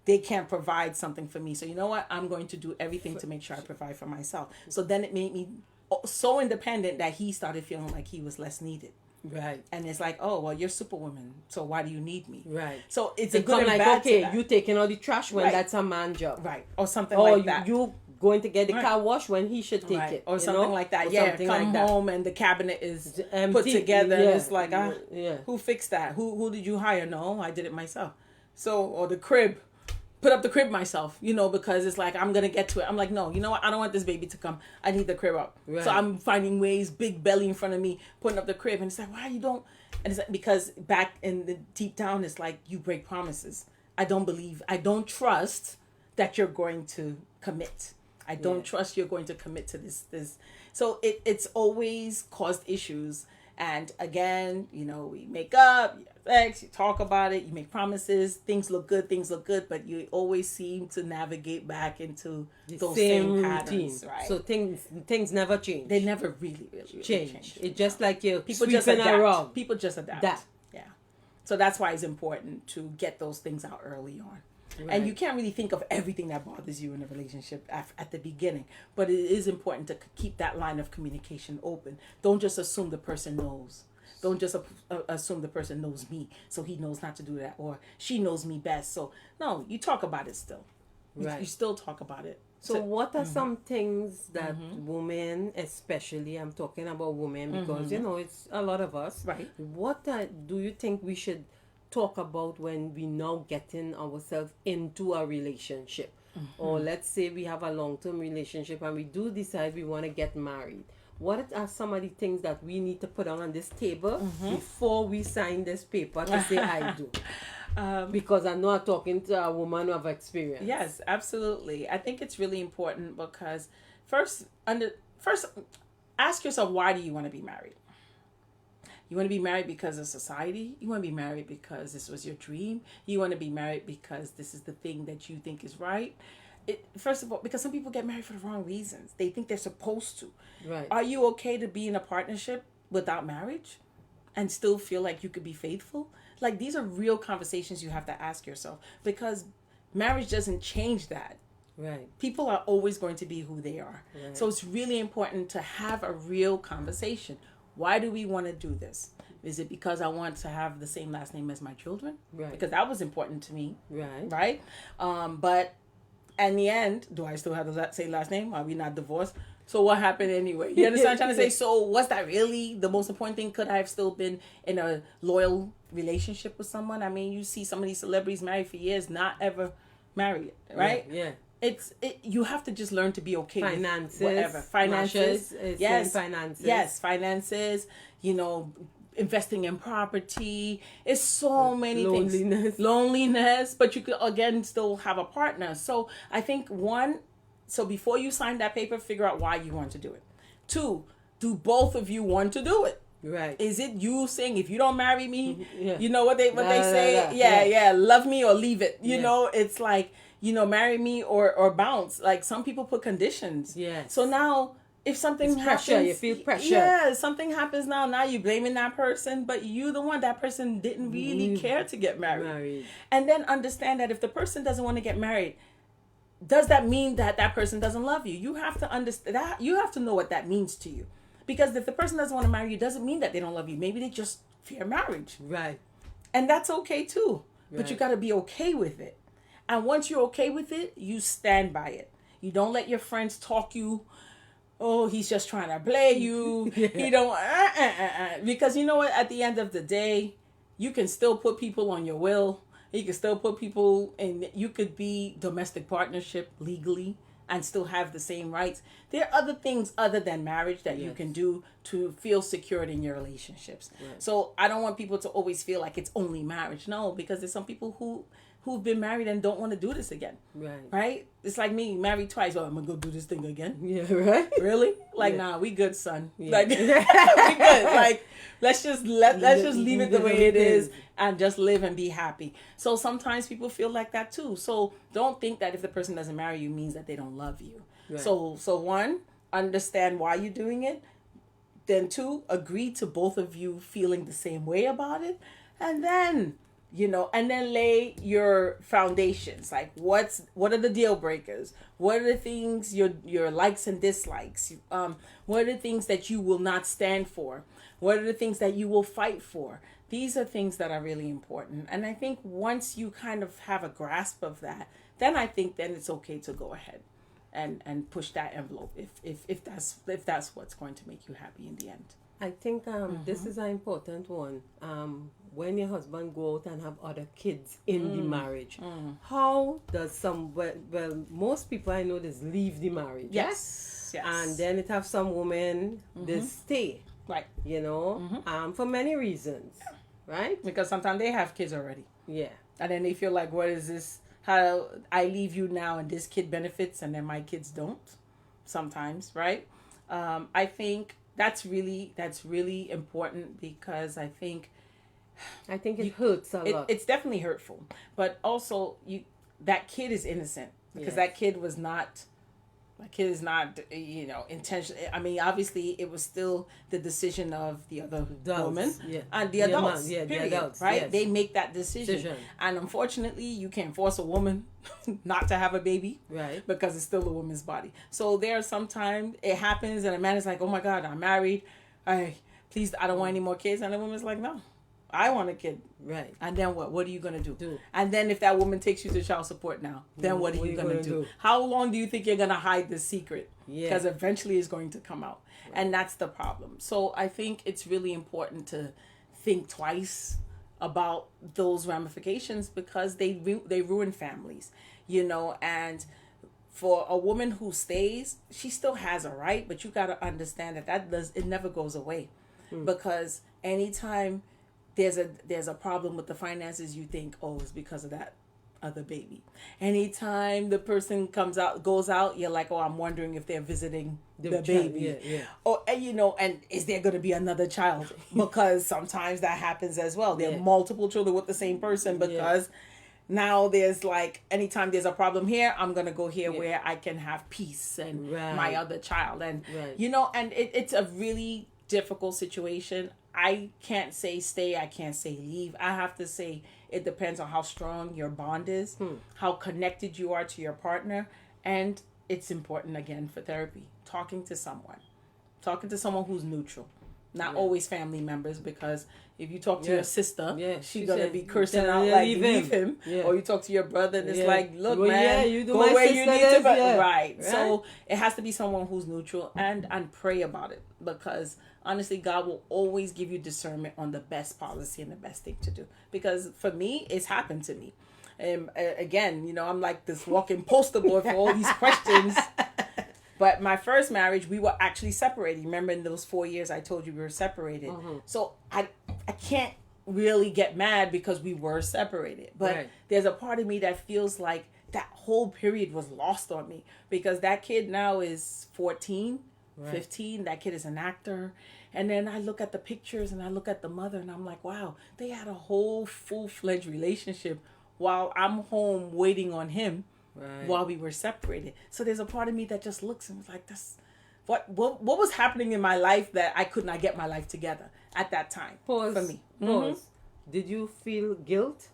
B: they can't provide something for me. So you know what? I'm going to do everything to make sure I provide for myself. So then it made me so independent that he started feeling like he was less needed. Right. And it's like, oh, well, you're Superwoman, so why do you need me? Right. So it's a good and bad
A: okay, you taking all the trash when that's a man job.
B: Right. Or something like that.
A: You going to get the car washed when he should take it.
B: Or something like that. Yeah, come home and the cabinet is put together and it's like, who fixed that? Who did you hire? No, I did it myself. So, or the crib. Put up the crib myself, because it's like, I'm going to get to it. I'm like, no, you know what? I don't want this baby to come. I need the crib up. Right. So I'm finding ways, big belly in front of me, putting up the crib. And it's like, why you don't? And it's like, because back in the deep down, it's like, you break promises. I don't trust that you're going to commit. I don't trust you're going to commit to this. So it's always caused issues. And again, we make up, you have sex, you talk about it, you make promises, things look good, but you always seem to navigate back into those same patterns, right?
A: So things never change.
B: They never really change.
A: It's just like people just adapt.
B: People just adapt. Yeah. So that's why it's important to get those things out early on. Right. And you can't really think of everything that bothers you in a relationship at the beginning. But it is important to keep that line of communication open. Don't just assume the person knows. Don't just assume the person knows me, so he knows not to do that. Or she knows me best. So, no, you talk about it still. Right. You still talk about it.
A: So what are some things that women, especially, I'm talking about women because, it's a lot of us. Right. What do you think we should talk about when we now getting ourselves into a relationship? Or let's say we have a long-term relationship and we do decide we want to get married. What are some of the things that we need to put on this table before we sign this paper to say I do? Because I know I'm talking to a woman of experience.
B: Yes, absolutely. I think it's really important because first ask yourself, why do you want to be married? You want to be married because of society? You want to be married because this was your dream? You want to be married because this is the thing that you think is right? first of all, because some people get married for the wrong reasons. They think they're supposed to.
A: Right.
B: Are you okay to be in a partnership without marriage and still feel like you could be faithful? Like, these are real conversations you have to ask yourself, because marriage doesn't change that.
A: Right.
B: People are always going to be who they are.
A: Right.
B: So it's really important to have a real conversation. Why do we want to do this? Is it because I want to have the same last name as my children?
A: Right.
B: Because that was important to me.
A: Right.
B: Right? But in the end, do I still have the same last name? Are we not divorced? So what happened anyway? You understand what I'm trying to say? So was that really the most important thing? Could I have still been in a loyal relationship with someone? I mean, you see some of these celebrities married for years, not ever married, right?
A: Yeah.
B: You have to just learn to be okay
A: Finances,
B: with whatever. Finances.
A: Yes. Finances.
B: Yes, finances, investing in property. It's so many things. Loneliness. But you could, again, still have a partner. So I think so before you sign that paper, figure out why you want to do it. 2, do both of you want to do it?
A: Right.
B: Is it you saying, if you don't marry me,
A: Yeah.
B: you know what they say? Yeah, love me or leave it. You know, it's like, marry me or bounce. Like, some people put conditions.
A: Yes.
B: So now, if something happens,
A: pressure, you feel pressure.
B: Yeah, something happens now you're blaming that person, but you the one, that person didn't really care to get married. And then understand that if the person doesn't want to get married, does that mean that person doesn't love you? You have to understand that. You have to know what that means to you. Because if the person doesn't want to marry you, doesn't mean that they don't love you. Maybe they just fear marriage.
A: Right.
B: And that's okay too.
A: Right.
B: But you got to be okay with it. And once you're okay with it, you stand by it. You don't let your friends talk you, oh, he's just trying to play you.
A: Yeah.
B: He don't, Because you know what? At the end of the day, you can still put people on your will. You can still put people in, you could be domestic partnership legally and still have the same rights. There are other things other than marriage that you can do to feel secured in your relationships.
A: Right.
B: So I don't want people to always feel like it's only marriage. No, because there's some people who've been married and don't want to do this again. Right? It's like me, married twice. Oh, I'm going to go do this thing again.
A: Yeah, right?
B: Really? Like, nah, we good, son.
A: Yeah.
B: Like, we good. Like, let's just leave it the way it is and just live and be happy. So sometimes people feel like that too. So don't think that if the person doesn't marry you means that they don't love you. Right. So 1, understand why you're doing it. Then 2, agree to both of you feeling the same way about it. And then, and then lay your foundations. Like, what are the deal breakers? What are the things, your likes and dislikes? What are the things that you will not stand for? What are the things that you will fight for? These are things that are really important. And I think once you kind of have a grasp of that, then it's okay to go ahead and push that envelope if that's what's going to make you happy in the end.
A: I think this is an important one. When your husband go out and have other kids in the marriage, how does most people I know just leave the marriage.
B: Yes.
A: And then it have some women they stay.
B: Right.
A: For many reasons. Right?
B: Because sometimes they have kids already.
A: Yeah.
B: And then they feel like, what is this? How I leave you now and this kid benefits and then my kids don't sometimes, right? I think that's really important, because I think
A: it hurts a lot.
B: It's definitely hurtful, but also that kid is innocent, because that kid is not intentional. I mean, obviously it was still the decision of the other woman and the adults, period, right? Yes. They make that decision. And unfortunately you can't force a woman not to have a baby, right? Because it's still a woman's body. So there are sometimes it happens and a man is like, oh my God, I'm married, I don't want any more kids, and the woman's like, no, I want a kid. Right. And then what? What are you going to do? And then if that woman takes you to child support now, then what are you going to do? How long do you think you're going to hide this secret? Because eventually it's going to come out. Right. And that's the problem. So I think it's really important to think twice about those ramifications, because they ruin families, and for a woman who stays, she still has a right, but you got to understand it never goes away. Because anytime there's a problem with the finances, you think, oh, it's because of that other baby. Anytime the person goes out, you're like, oh, I'm wondering if they're visiting the baby. Yeah. Or, and is there going to be another child? Because sometimes that happens as well. There are multiple children with the same person, because now there's like, anytime there's a problem here, I'm gonna go here
A: Yeah.
B: where I can have peace and
A: Right.
B: my other child. And
A: Right.
B: you know, and it's a really difficult situation. I can't say stay, I can't say leave. I have to say it depends on how strong your bond is, how connected you are to your partner, and it's important again for therapy. Talking to someone who's neutral. Not always family members, because if you talk to
A: Yeah.
B: your sister,
A: Yeah,
B: she's
A: she
B: gonna
A: said,
B: be cursing
A: "Tell
B: out
A: her,
B: like
A: leave
B: him.
A: Yeah.
B: Or you talk to your brother and it's
A: Yeah.
B: like, look,
A: Well,
B: man,
A: yeah, you do
B: go
A: my
B: where you
A: sister
B: need
A: this,
B: to.
A: yeah.
B: Right.
A: Right.
B: So it has to be someone who's neutral, and pray about it, because honestly, God will always give you discernment on the best policy and the best thing to do. Because for me, it's happened to me. And again, you know, I'm like this walking poster board for all these questions. But my first marriage, we were actually separated. Remember, in those 4 years I told you we were separated. So I can't really get mad because we were separated. But
A: Right.
B: there's a part of me that feels like that whole period was lost on me, because that kid now is 14, 15. That kid is an actor. And then I look at the pictures and I look at the mother and I'm like, wow, they had a whole full-fledged relationship while I'm home waiting on him.
A: Right.
B: While we were separated. So there's a part of me that just looks and was like, "This, what was happening in my life that I could not get my life together at that time?"
A: Pause.
B: For me.
A: Pause. Did you feel guilt?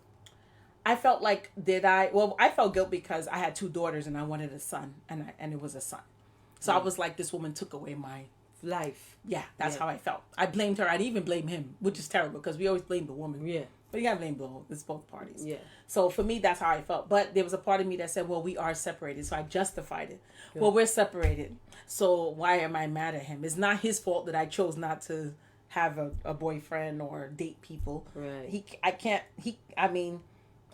B: I felt like, I felt guilt because I had 2 daughters and I wanted a son, and it was a son. So I was like, this woman took away my
A: Life.
B: Yeah, that's
A: Yeah.
B: how I felt. I blamed her. I'd even blame him, which is terrible because we always blame the woman.
A: Yeah.
B: But you gotta blame both. It's both parties.
A: Yeah.
B: So for me, that's how I felt. But there was a part of me that said, well, we are separated. So I justified it. Good. Well, we're separated. So why am I mad at him? It's not his fault that I chose not to have a boyfriend or date people.
A: Right.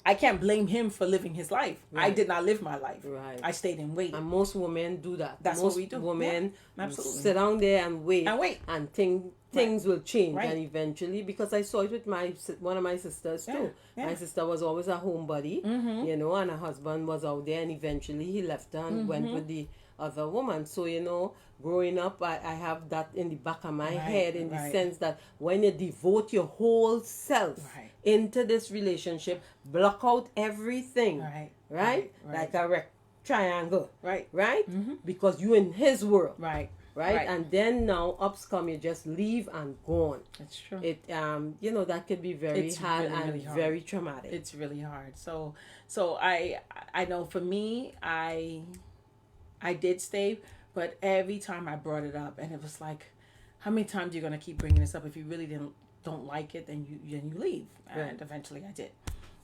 B: I can't blame him for living his life.
A: Right.
B: I did not live my life.
A: Right.
B: I stayed and waited.
A: And most women do that.
B: That's
A: most
B: what we do.
A: Women
B: absolutely.
A: sit down there and wait. And things will change.
B: Right.
A: And eventually, because I saw it with one of my sisters too.
B: Yeah.
A: My sister was always a homebody, you know, and her husband was out there, and eventually he left her and went with the other woman. So, you know, growing up, I have that in the back of my head, in the sense that when you devote your whole self into this relationship, block out everything, right? Like a triangle, right? Because you in his world, right? And then now ups come, you just leave and gone.
B: That's true.
A: It you know, that could be very hard and really very traumatic.
B: It's really hard. So I know for me, I did stay, but every time I brought it up, and it was like, how many times are you gonna keep bringing this up? If you really don't like it, then you leave. And eventually I did.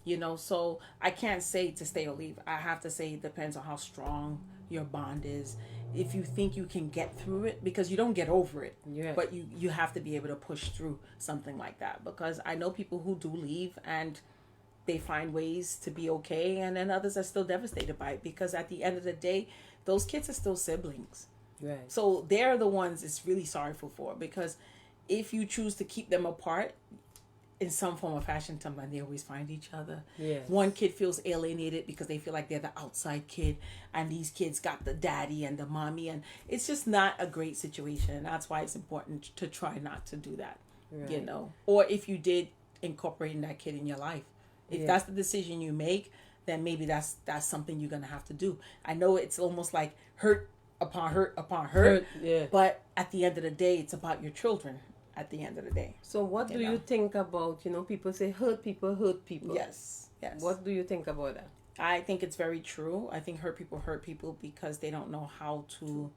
B: You know, so I can't say to stay or leave. I have to say it depends on how strong your bond is. If you think you can get through it, because you don't get over it, but you have to be able to push through something like that. Because I know people who do leave and they find ways to be okay, and then others are still devastated by it, because at the end of the day, those kids are still siblings.
A: Right.
B: So they're the ones it's really sorrowful for, because if you choose to keep them apart in some form or fashion, sometimes they always find each other.
A: Yes.
B: One kid feels alienated because they feel like they're the outside kid, and these kids got the daddy and the mommy, and it's just not a great situation. And that's why it's important to try not to do that, you know. Or if you did incorporating that kid in your life, if that's the decision you make, then maybe that's something you're gonna have to do. I know it's almost like hurt upon hurt upon hurt, but at the end of the day, it's about your children. At the end of the day.
A: So what do you think about, you know, people say hurt people hurt people?
B: Yes.
A: What do you think about that?
B: I think it's very true. I think hurt people because they don't know how to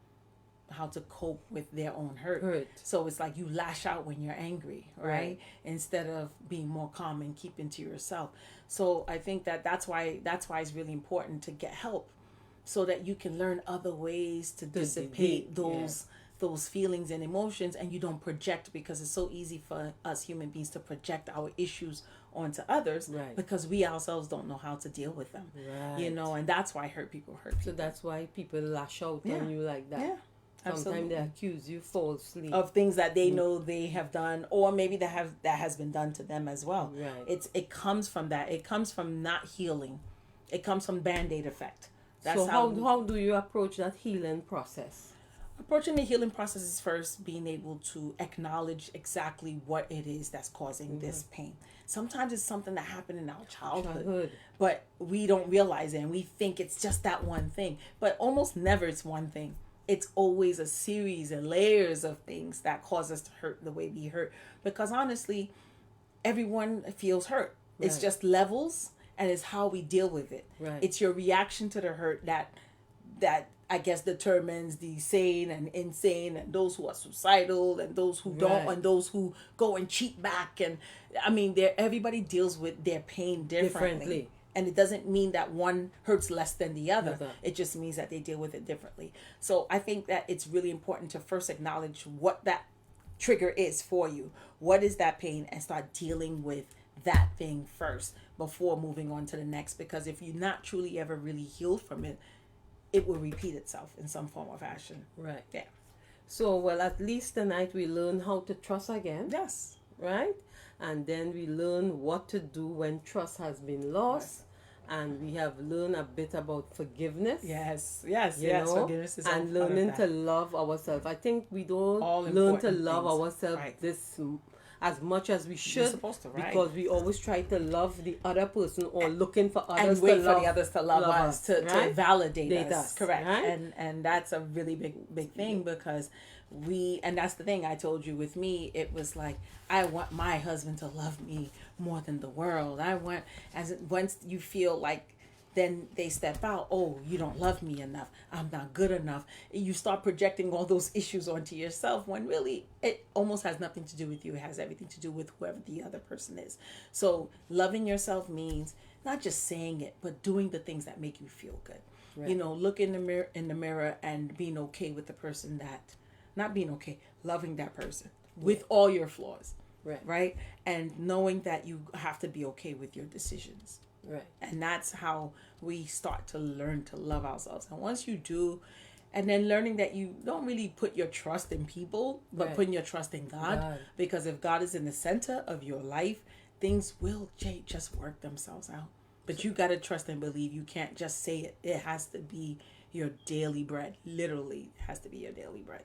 B: cope with their own hurt. So it's like you lash out when you're angry, right? Instead of being more calm and keeping to yourself. So I think that's why it's really important to get help, so that you can learn other ways to dissipate those feelings and emotions, and you don't project, because it's so easy for us human beings to project our issues onto others, because we ourselves don't know how to deal with them, you know, and that's why hurt people.
A: So that's why people lash out on you like that. Sometimes they accuse you falsely
B: of things that they know they have done, or maybe that has been done to them as well. It comes from that. It comes from not healing. It comes from Band-Aid effect.
A: That's so how do you approach that healing process?
B: Approaching the healing process is first being able to acknowledge exactly what it is that's causing this pain. Sometimes it's something that happened in our childhood, but we don't realize it, and we think it's just that one thing. But almost never it's one thing. It's always a series and layers of things that cause us to hurt the way we hurt. Because honestly, everyone feels hurt. Right. It's just levels, and it's how we deal with it.
A: Right.
B: It's your reaction to the hurt that I guess determines the sane and insane, and those who are suicidal, and those who don't, and those who go and cheat back. And I mean, everybody deals with their pain differently. And it doesn't mean that one hurts less than the other. It just means that they deal with it differently. So I think that it's really important to first acknowledge what that trigger is for you. What is that pain? And start dealing with that thing first before moving on to the next. Because if you're not truly ever really healed from it, it will repeat itself in some form or fashion.
A: Right.
B: Yeah.
A: So, well, at least tonight we learn how to trust again.
B: Yes.
A: Right? And then we learn what to do when trust has been lost. Right. And we have learned a bit about forgiveness.
B: Yes.
A: Forgiveness is and learning to love ourselves. I think we don't learn to love ourselves this as much as we should. We're
B: supposed to, right?
A: Because we always try to love the other person or looking for others
B: and wait
A: to
B: for the others to love us, to validate us. Correct.
A: Right?
B: And that's a really big thing, because and that's the thing I told you with me. It was like, I want my husband to love me more than the world. I want, once you feel like, then they step out, oh, you don't love me enough, I'm not good enough. You start projecting all those issues onto yourself, when really it almost has nothing to do with you. It has everything to do with whoever the other person is. So loving yourself means not just saying it, but doing the things that make you feel good. Right. Look in the mirror and being okay with the person not being okay, loving that person with all your flaws. Right? And knowing that you have to be okay with your decisions. Right. And that's how we start to learn to love ourselves. And once you do, and then learning that you don't really put your trust in people, but putting your trust in God. Because if God is in the center of your life, things will just work themselves out. But you got to trust and believe. You can't just say it. It has to be your daily bread. Literally, it has to be your daily bread.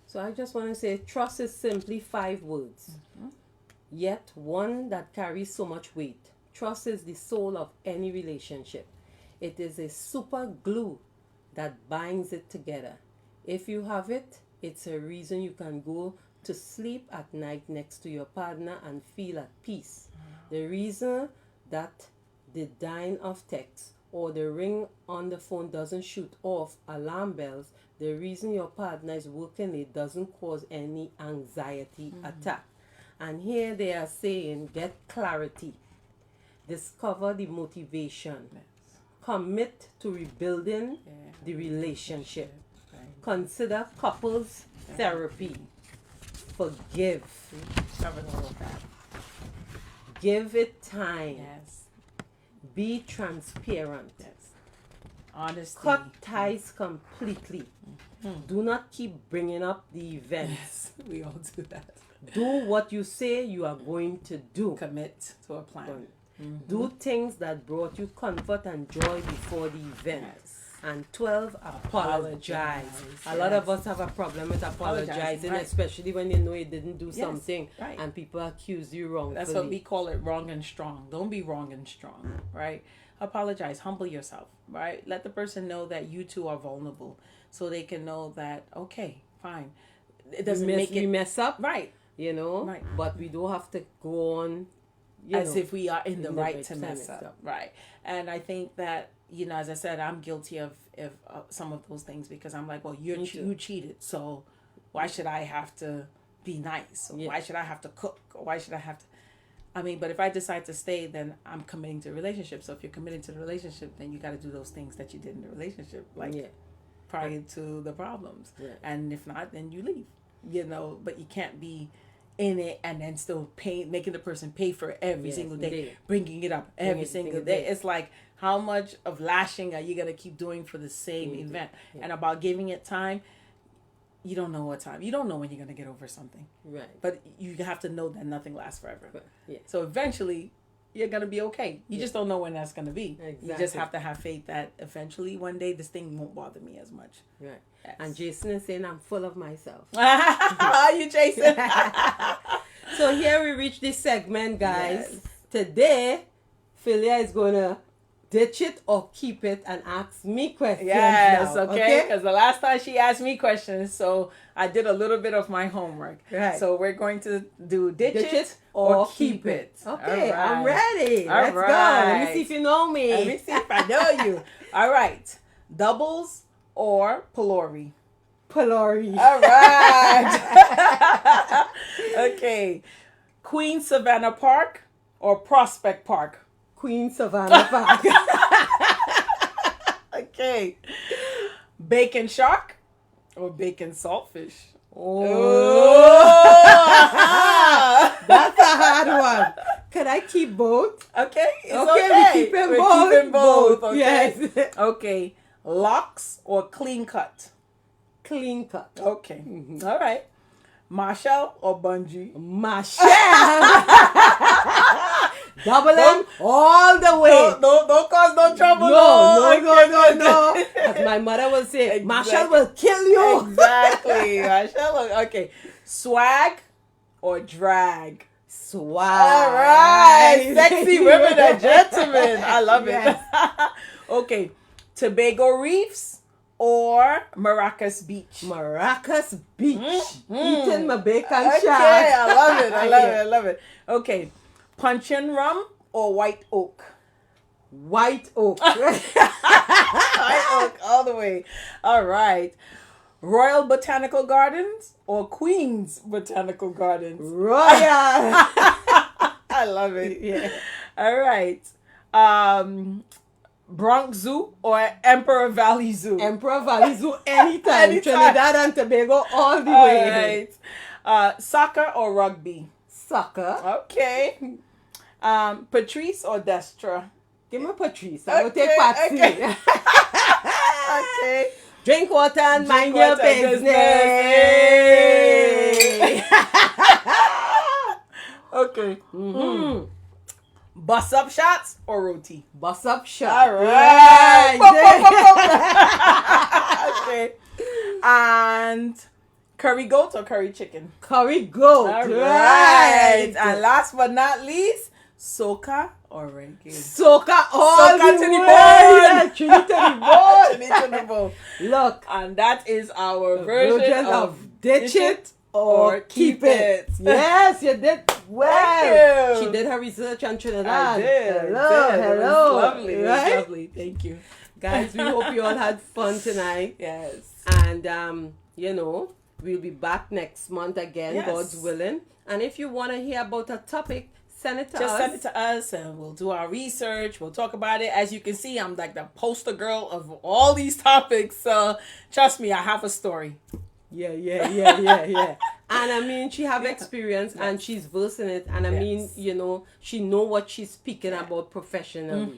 A: So I just want to say, trust is simply 5 words. Mm-hmm. Yet one that carries so much weight. Trust is the soul of any relationship. It is a super glue that binds it together. If you have it, it's a reason you can go to sleep at night next to your partner and feel at peace. The reason that the dying of text or the ring on the phone doesn't shoot off alarm bells, the reason your partner is working late doesn't cause any anxiety attack. And here they are saying, get clarity. Discover the motivation. Commit to rebuilding the relationship. Consider couples therapy. Forgive. Give it time. Be transparent.
B: Honesty.
A: Cut ties completely. Do not keep bringing up the events.
B: We all do that.
A: Do what you say you are going to do.
B: Commit to a plan.
A: Do things that brought you comfort and joy before the event. And 12, apologize. A lot of us have a problem with apologizing, especially when you know you didn't do something and people accuse you wrongfully.
B: That's what we call it, wrong and strong. Don't be wrong and strong, right? Apologize. Humble yourself, right? Let the person know that you two are vulnerable, so they can know that, okay, fine. It doesn't
A: we mess up,
B: right?
A: Right. But we don't have to go on
B: as if we are in the right to mess up. Right. And I think that, as I said, I'm guilty of some of those things, because I'm like, well, you cheated, so why should I have to be nice? Or why should I have to cook? Or why should I have to... but if I decide to stay, then I'm committing to a relationship. So if you're committing to the relationship, then you got to do those things that you did in the relationship, prior to the problems. And if not, then you leave, but you can't be in it and then still making the person pay for it every single day, bringing it up every single day. It's like, how much of lashing are you going to keep doing for the same event? And about giving it time, you don't know what time. You don't know when you're going to get over something.
A: Right.
B: But you have to know that nothing lasts forever. So eventually, you're gonna be okay. You just don't know when that's gonna be.
A: Exactly.
B: You just have to have faith that eventually one day this thing won't bother me as much.
A: Right.
B: Yes.
A: And Jason is saying I'm full of myself.
B: How are you, Jason?
A: So here we reach this segment, guys.
B: Yes.
A: Today, Phillia is gonna ditch it or keep it and ask me questions.
B: Yes,
A: now,
B: okay. Because the last time she asked me questions, so I did a little bit of my homework.
A: Right.
B: So we're going to do ditch it or keep it.
A: Okay,
B: All right.
A: I'm ready.
B: All
A: Let's go. Let
B: right.
A: me see if you know me.
B: Let me see if I know you. All right. Doubles or Pylori?
A: Pylori.
B: All right. Okay. Queen Savannah Park or Prospect Park?
A: Queen Savannah Park.
B: Okay. Bacon shark or bacon saltfish?
A: Oh. That's a hard one. Can I keep both?
B: Okay. It's
A: Okay,
B: okay.
A: we keep them
B: We're
A: both.
B: keeping both. Okay.
A: Yes.
B: Okay. Locks or clean cut?
A: Clean cut.
B: Okay. All right. Marshall or bungee?
A: Michelle. Double M all the way.
B: Don't cause no trouble.
A: No. As my mother will say,
B: Exactly.
A: Marshall will kill you.
B: Exactly. Marshall. Okay. Swag or drag?
A: Swag.
B: All right. Sexy women and gentlemen. I love
A: Yes.
B: it. Okay. Tobago Reefs or Maracas Beach?
A: Maracas Beach. Eating my bacon
B: Okay.
A: shack.
B: I love it. I love it. Okay. Punch and rum or white oak?
A: White oak.
B: White oak all the way. All right. Royal Botanical Gardens or Queen's Botanical Gardens?
A: Royal.
B: I love it.
A: Yeah.
B: All right. Bronx Zoo or Emperor Valley Zoo?
A: Emperor Valley Zoo anytime.
B: Anytime.
A: Trinidad and Tobago all the
B: All
A: way.
B: right. Soccer or rugby?
A: Soccer.
B: Okay. Patrice or Destra?
A: Give me Patrice. I will
B: Okay,
A: take Patsy.
B: okay. Okay.
A: Drink water and mind
B: Drink
A: your
B: water,
A: business.
B: Okay. Mm-hmm. Bus up shots or roti?
A: Bus up shot.
B: All right.
A: Right.
B: Okay. And curry goat or curry chicken?
A: Curry goat.
B: All
A: Right.
B: right. And last but not least, soca or reggae?
A: Soca all
B: Soca
A: the
B: to the
A: way.
B: bone.
A: Yeah, Trini to the bone.
B: Trini to the bone.
A: Look.
B: And that is our version of
A: ditch it or keep it. Yes, you did well.
B: Thank you.
A: She did her research on Trinidad.
B: I did.
A: Hello.
B: It was lovely. It was
A: Right?
B: lovely. Thank you.
A: Guys, we hope you all had fun tonight.
B: Yes.
A: And, we'll be back next month again,
B: Yes.
A: God's willing. And if you want to hear about a topic, send it to
B: Just
A: us.
B: send it to us and we'll do our research. We'll talk about it. As you can see, I'm like the poster girl of all these topics. So trust me, I have a story.
A: Yeah. And I mean, she have experience and she's versed in it. And I mean, she know what she's speaking about professionally.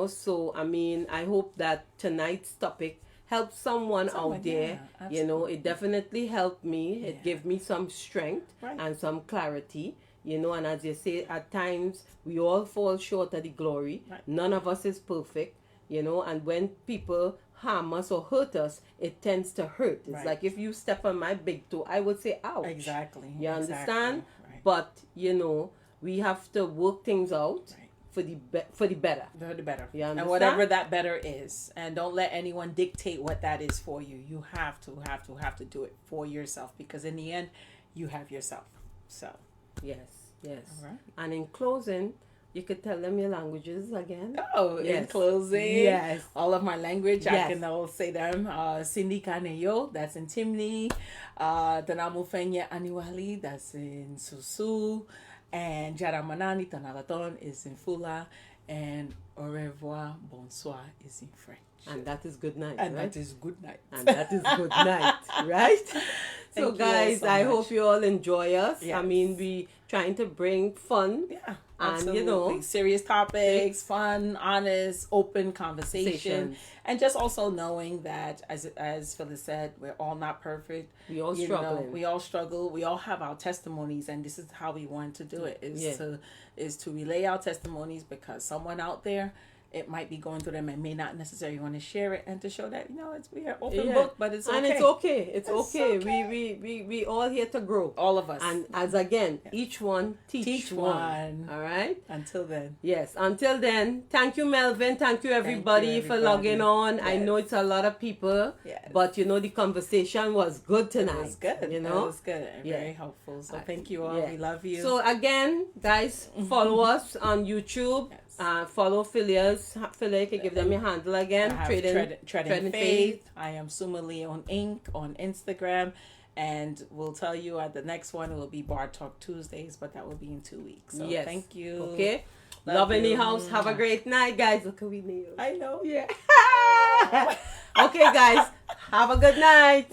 A: So I mean, I hope that tonight's topic helps someone out there. It definitely helped me. It gave me some strength and some clarity. And as you say, at times we all fall short of the glory. None of us is perfect. And when people harm us or hurt us, it tends to hurt. It's like if you step on my big toe, I would say ouch.
B: Exactly.
A: You understand?
B: Right.
A: But we have to work things out for the better.
B: For the better.
A: You understand?
B: And whatever that better is. And don't let anyone dictate what that is for you. You have to do it for yourself, because in the end you have yourself. So
A: Yes.
B: all right.
A: And in closing, you could tell them your languages again.
B: In
A: Yes.
B: closing,
A: Yes.
B: all of my language, I
A: Yes.
B: can all say them. Cindy Kaneyo, that's in Timni. Tanamu Fenya Aniwali, that's in Susu. And Jaramanani Tanalaton is in Fula. And Au revoir, bonsoir is in French.
A: And that is good night,
B: And
A: right?
B: that is good night.
A: And that is good night, right? So
B: Thank you all
A: guys,
B: so
A: I
B: much.
A: hope you all enjoy us. I
B: Yes.
A: mean, we trying to bring fun
B: Yeah.
A: And, you know,
B: serious topics, fun, honest, open conversation.
A: Conversations.
B: And just also knowing that, as Phyllis said, we're all not perfect.
A: We all
B: You
A: struggling.
B: know, we all struggle. We all have our testimonies, and this is how we want to do it, is to relay our testimonies, because someone out there, it might be going through them and may not necessarily want to share it, and to show that, you know, we are open book, but it's okay.
A: And it's okay. It's okay. We all here to grow.
B: All of us.
A: And as again, each one teach one. All right?
B: Until then.
A: Yes. Until then, thank you, Melvin. Thank you, everybody, for logging on. Yes. I know it's a lot of people, but, you know, the conversation was good tonight.
B: It was good.
A: You know?
B: It was good. Very helpful. So thank you all. We love you.
A: So again, guys, follow us on YouTube. Follow Phillia's. Phillia, you can give them your handle again.
B: Treading Faith. I am Suma Leon Inc. on Instagram. And we'll tell you at the next one, it will be Bar Talk Tuesdays, but that will be in 2 weeks. So thank you.
A: Okay. Love in the house. Have a great night, guys. Look at we nails.
B: I know.
A: Yeah. Okay, guys. Have a good night.